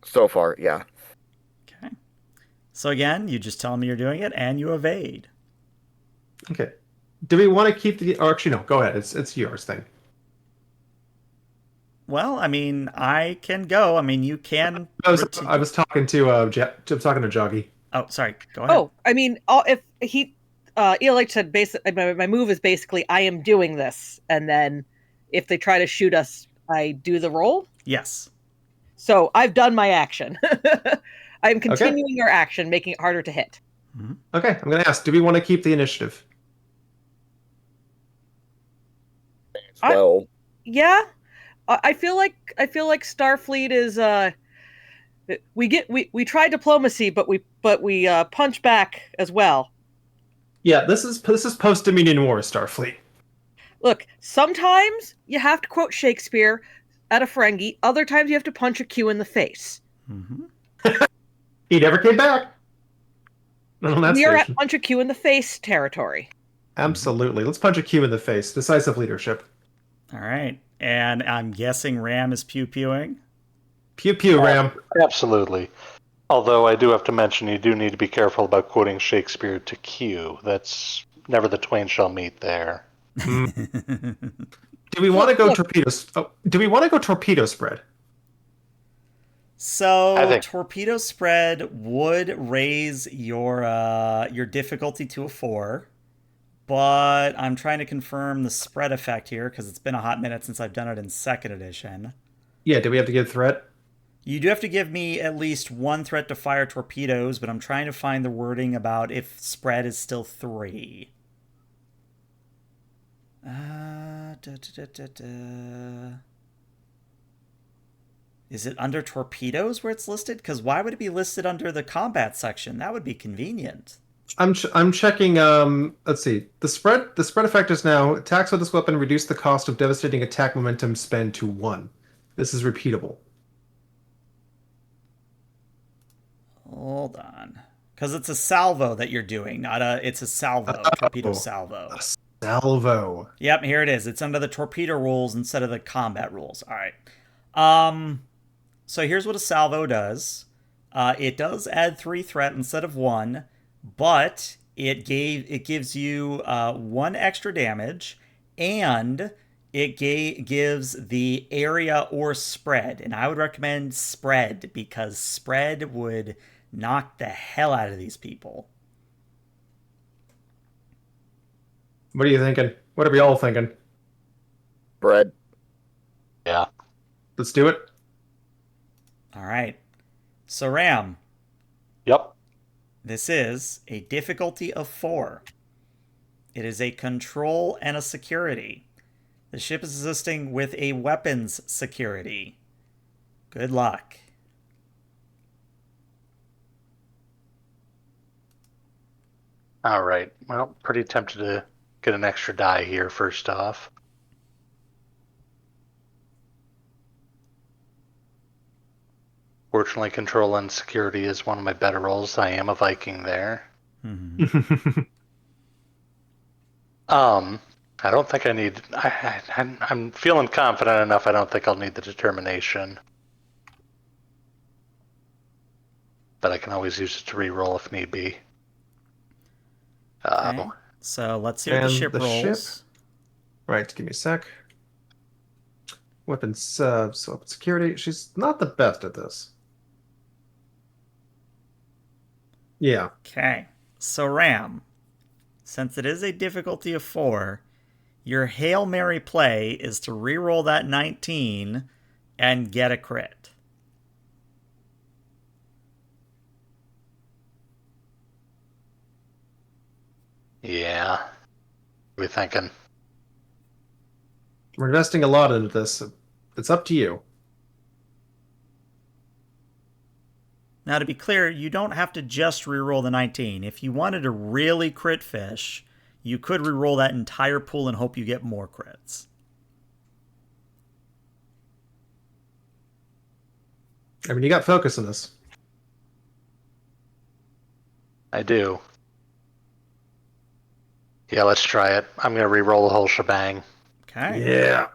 Speaker 4: So far, yeah.
Speaker 1: Okay. So again, you just tell me you're doing it and you evade.
Speaker 2: Okay. Do we want to keep the? Or actually, no. Go ahead. It's yours thing.
Speaker 1: Well, I mean, I can go. I mean, you can.
Speaker 2: I was talking to Joggy.
Speaker 1: Oh, sorry. Go ahead.
Speaker 3: Oh, I mean, if he, ELH said, my move is basically I am doing this, and then if they try to shoot us, I do the roll.
Speaker 1: Yes.
Speaker 3: So I've done my action. I'm continuing our action, making it harder to hit.
Speaker 1: Mm-hmm.
Speaker 2: Okay, I'm going to ask, do we want to keep the initiative?
Speaker 4: Well,
Speaker 3: Yeah, I feel like Starfleet is We tried diplomacy, but we punch back as well.
Speaker 2: Yeah, this is post Dominion War, Starfleet.
Speaker 3: Look, sometimes you have to quote Shakespeare at a Ferengi. Other times you have to punch a Q in the face.
Speaker 1: Mm-hmm.
Speaker 2: He never came back. Not on that
Speaker 3: We are at
Speaker 2: station.
Speaker 3: punch a Q in the face territory.
Speaker 2: Absolutely. Let's punch a Q in the face. Decisive leadership.
Speaker 1: All right. And I'm guessing Ram is pew-pewing.
Speaker 2: Pew pew, Ram.
Speaker 5: Absolutely. Although I do have to mention, you do need to be careful about quoting Shakespeare to Q. That's never the twain shall meet there.
Speaker 2: Do we want to go
Speaker 3: Look.
Speaker 2: torpedoes? Oh, do we want to go torpedo spread?
Speaker 1: So torpedo spread would raise your difficulty to a 4, but I'm trying to confirm the spread effect here because it's been a hot minute since I've done it in 2nd edition.
Speaker 2: Yeah, do we have to give threat?
Speaker 1: You do have to give me at least 1 threat to fire torpedoes, but I'm trying to find the wording about if spread is still 3. Is it under torpedoes where it's listed? Because why would it be listed under the combat section? That would be convenient.
Speaker 2: I'm checking. Let's see. The spread effect is now attacks with this weapon reduce the cost of devastating attack momentum spend to 1. This is repeatable.
Speaker 1: Hold on. Because it's a salvo that you're doing, it's a salvo, torpedo salvo.
Speaker 2: A salvo.
Speaker 1: Yep, here it is. It's under the torpedo rules instead of the combat rules. All right. So here's what a salvo does. It does add 3 threat instead of 1, but it gives you 1 extra damage, and it gives the area or spread. And I would recommend spread because spread would knock the hell out of these people.
Speaker 2: What are you thinking? What are we all thinking?
Speaker 4: Bread.
Speaker 5: Yeah.
Speaker 2: Let's do it.
Speaker 1: All right. So Ram,
Speaker 5: Yep.
Speaker 1: this is a difficulty of 4. It is a control and a security. The ship is assisting with a weapons security. Good luck.
Speaker 5: All right. Well, pretty tempted to get an extra die here first off. Fortunately, control and security is one of my better rolls. I am a Viking there.
Speaker 1: Mm-hmm.
Speaker 5: I don't think I need. I'm feeling confident enough. I don't think I'll need the determination, but I can always use it to re-roll if need be.
Speaker 1: Okay. So let's see what the
Speaker 2: And
Speaker 1: ship
Speaker 2: the
Speaker 1: rolls.
Speaker 2: ship- Right, give me a sec. Weapons, security. She's not the best at this. Yeah.
Speaker 1: Okay. So Ram, since it is a difficulty of 4, your Hail Mary play is to re-roll that 19 and get a crit.
Speaker 5: Yeah. What are we thinking?
Speaker 2: We're investing a lot into this. It's up to you.
Speaker 1: Now, to be clear, you don't have to just re-roll the 19. If you wanted to really crit fish, you could re-roll that entire pool and hope you get more crits.
Speaker 2: I mean, you got focus on this.
Speaker 5: I do. Yeah, let's try it. I'm going to re-roll the whole shebang.
Speaker 1: Okay.
Speaker 2: Yeah.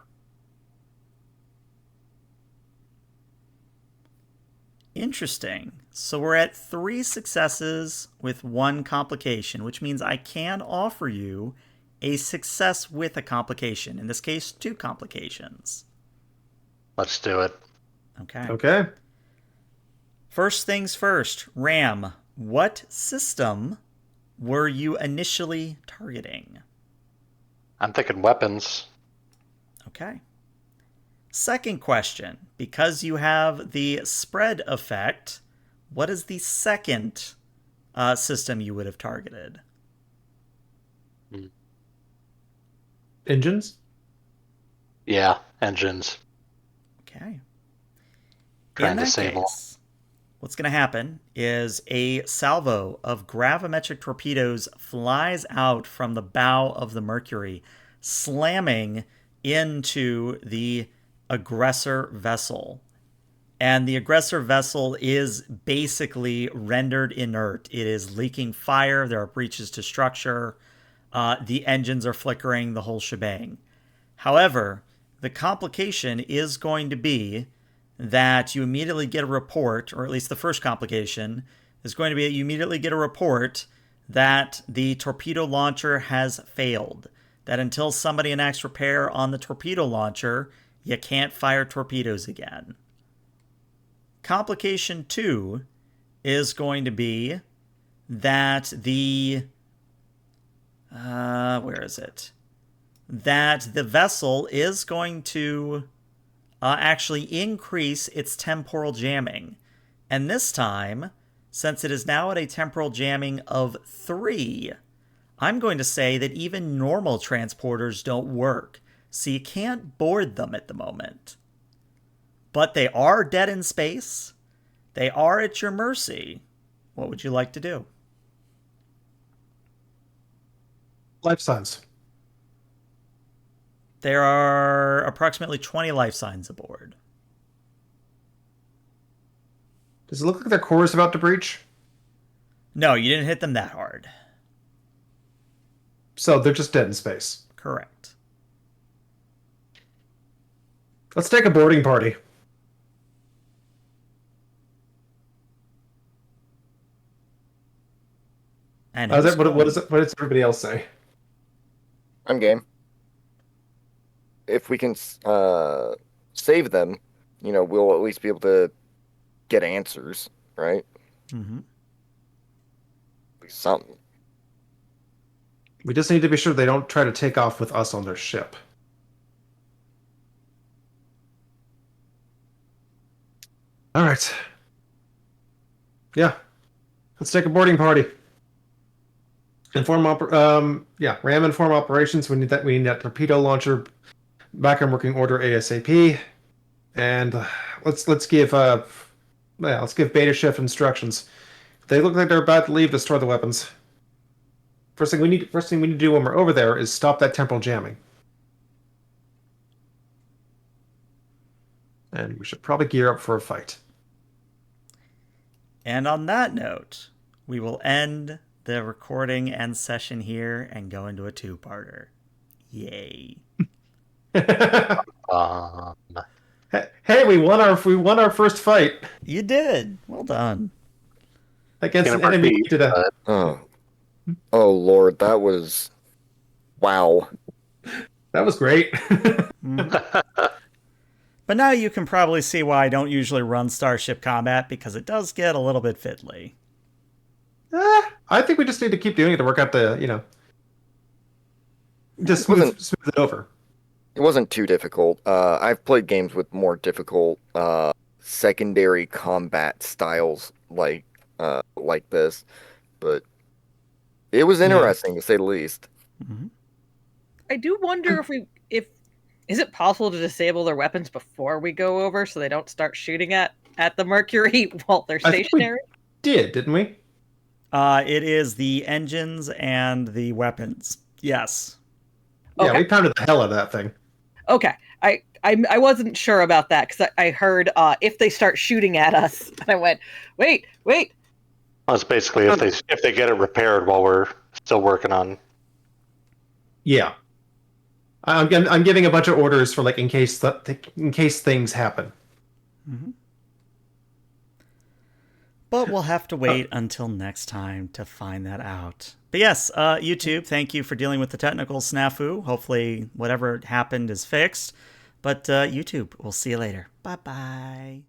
Speaker 1: Interesting. So we're at 3 successes with 1 complication, which means I can offer you a success with a complication. In this case, 2 complications.
Speaker 5: Let's do it.
Speaker 1: Okay.
Speaker 2: Okay.
Speaker 1: First things first, Ram, what system were you initially targeting?
Speaker 5: I'm thinking weapons.
Speaker 1: Okay. Second question, because you have the spread effect, what is the second system you would have targeted?
Speaker 2: Engines?
Speaker 5: Yeah, engines.
Speaker 1: Okay.
Speaker 5: Try
Speaker 1: In
Speaker 5: and
Speaker 1: that
Speaker 5: disable.
Speaker 1: case, what's going to happen is a salvo of gravimetric torpedoes flies out from the bow of the Mercury, slamming into the aggressor vessel. And the aggressor vessel is basically rendered inert. It is leaking fire. There are breaches to structure. The engines are flickering, the whole shebang. However, the complication is going to be that you immediately get a report, or at least the first complication is going to be that you immediately get a report that the torpedo launcher has failed. That until somebody enacts repair on the torpedo launcher, you can't fire torpedoes again. Complication 2 is going to be that that the vessel is going to actually increase its temporal jamming. And this time, since it is now at a temporal jamming of 3, I'm going to say that even normal transporters don't work, so you can't board them at the moment. But they are dead in space. They are at your mercy. What would you like to do?
Speaker 2: Life signs.
Speaker 1: There are approximately 20 life signs aboard.
Speaker 2: Does it look like their core is about to breach?
Speaker 1: No, you didn't hit them that hard.
Speaker 2: So they're just dead in space.
Speaker 1: Correct.
Speaker 2: Let's take a boarding party.
Speaker 1: And
Speaker 2: What does everybody else say?
Speaker 4: I'm game. If we can save them, we'll at least be able to get answers, right?
Speaker 1: Mm-hmm.
Speaker 4: At least something.
Speaker 2: We just need to be sure they don't try to take off with us on their ship. All right. Yeah. Let's take a boarding party. Inform operations. We need that torpedo launcher back in working order ASAP. And let's give Beta Shift instructions. They look like they're about to leave to store the weapons. First thing we need to do when we're over there is stop that temporal jamming. And we should probably gear up for a fight.
Speaker 1: And on that note, we will end the recording and session here and go into a 2-parter. Yay.
Speaker 2: Hey, we won our first fight.
Speaker 1: You did. Well done.
Speaker 2: Against an enemy.
Speaker 4: Oh Lord, that was wow.
Speaker 2: That was great.
Speaker 1: But now you can probably see why I don't usually run Starship Combat, because it does get a little bit fiddly.
Speaker 2: I think we just need to keep doing it to work out the, just smooth it over.
Speaker 4: It wasn't too difficult. I've played games with more difficult secondary combat styles like this, but it was interesting to say the least.
Speaker 1: Mm-hmm.
Speaker 3: I do wonder if is it possible to disable their weapons before we go over so they don't start shooting at the Mercury while they're stationary?
Speaker 2: Didn't we?
Speaker 1: It is the engines and the weapons. Yes.
Speaker 2: Yeah, we pounded the hell out of that thing.
Speaker 3: Okay. I wasn't sure about that because I heard if they start shooting at us, and I went, wait.
Speaker 5: Well, it's basically if they get it repaired while we're still working on.
Speaker 2: Yeah, I'm giving a bunch of orders for in case things happen.
Speaker 1: Mm-hmm. But we'll have to wait until next time to find that out. But yes, YouTube, thank you for dealing with the technical snafu. Hopefully whatever happened is fixed. But YouTube, we'll see you later. Bye-bye.